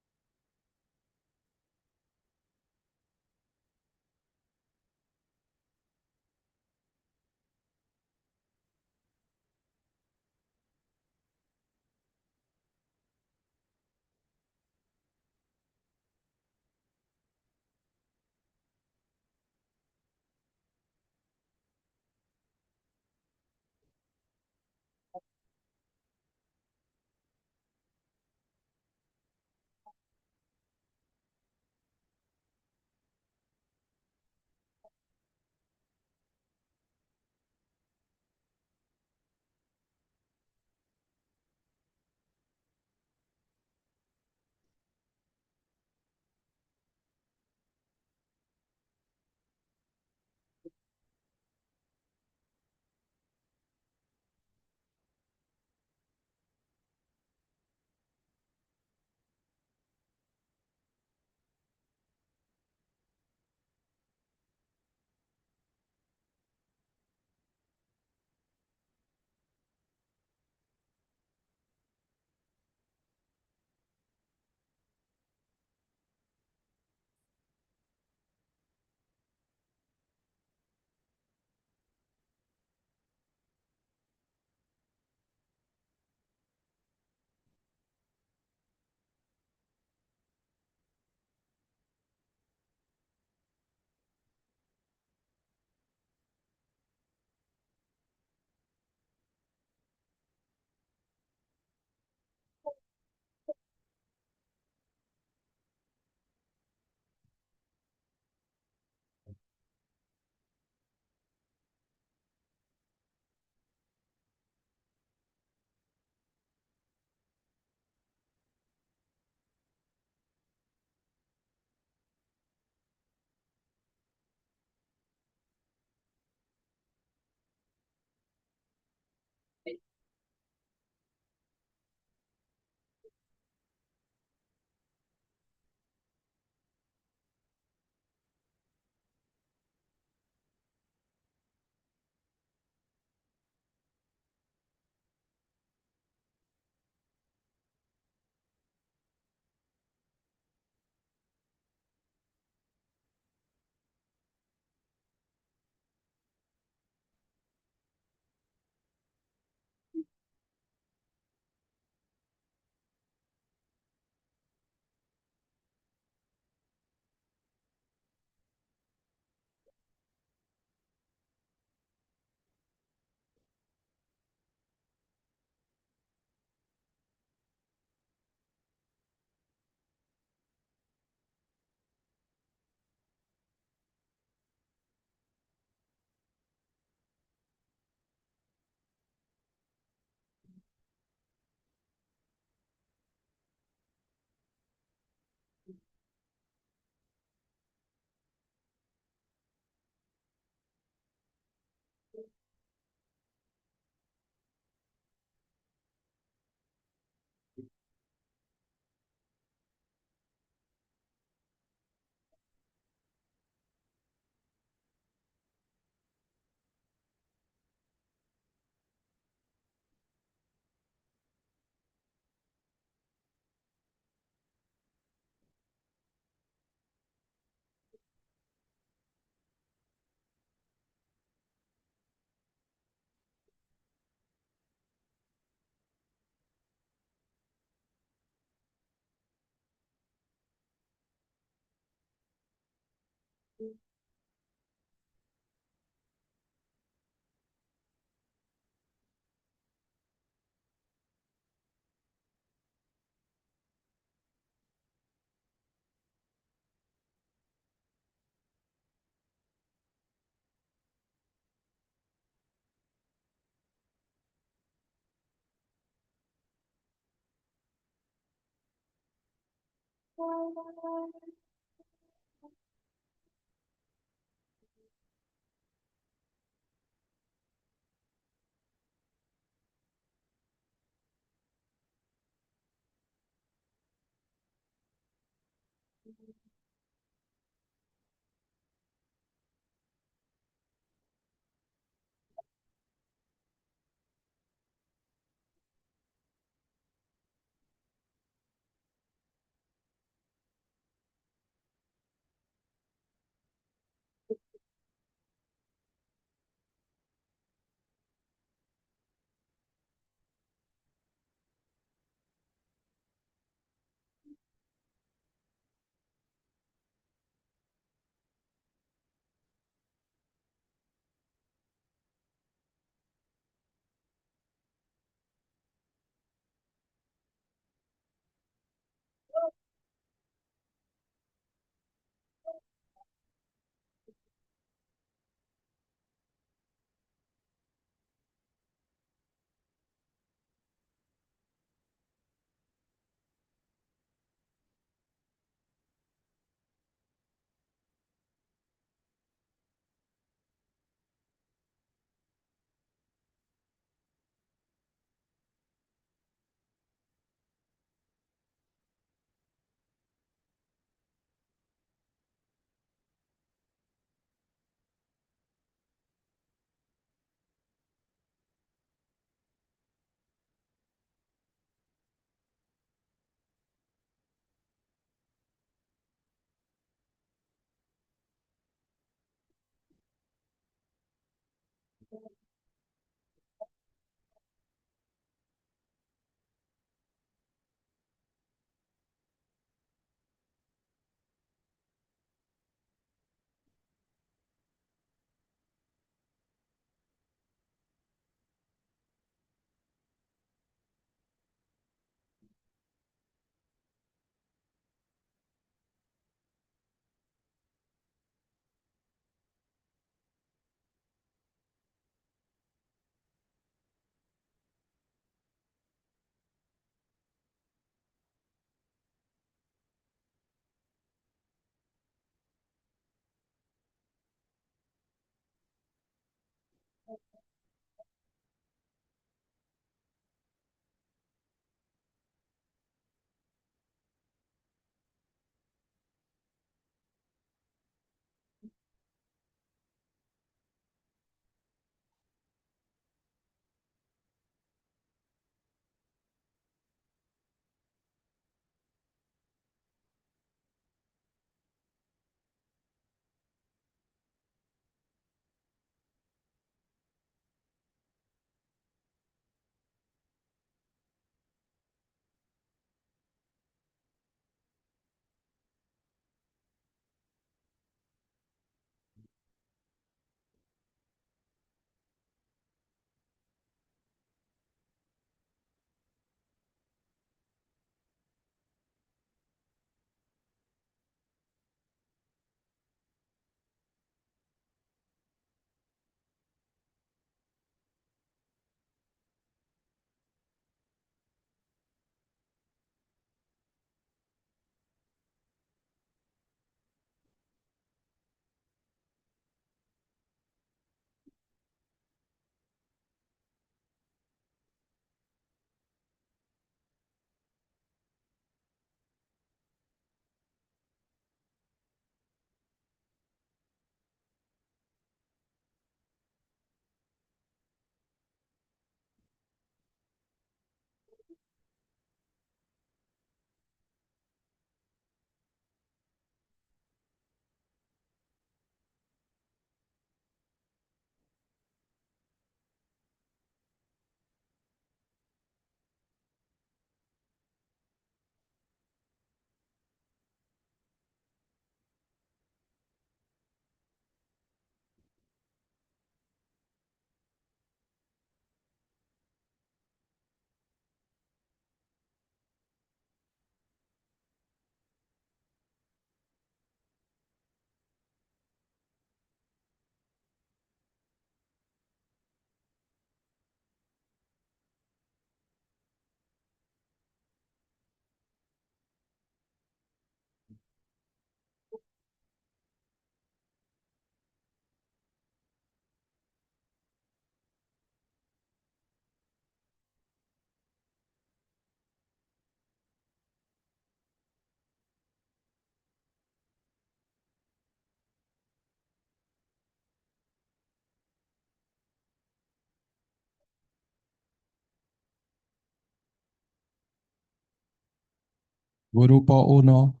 L: Grupo 1.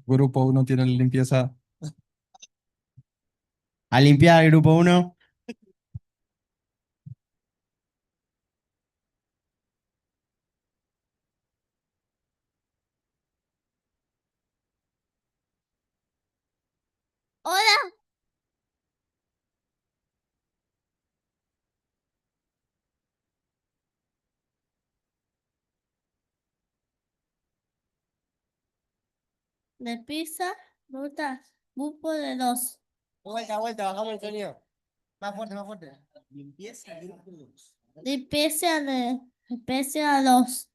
L: Grupo 1 tiene la limpieza.
H: A limpiar, grupo 1.
B: Hola. De pizza, ruta, grupo de 2.
H: Vuelta, bajamos el sonido. Más fuerte, más fuerte. Limpieza, grupo 2.
B: De pizza a 2.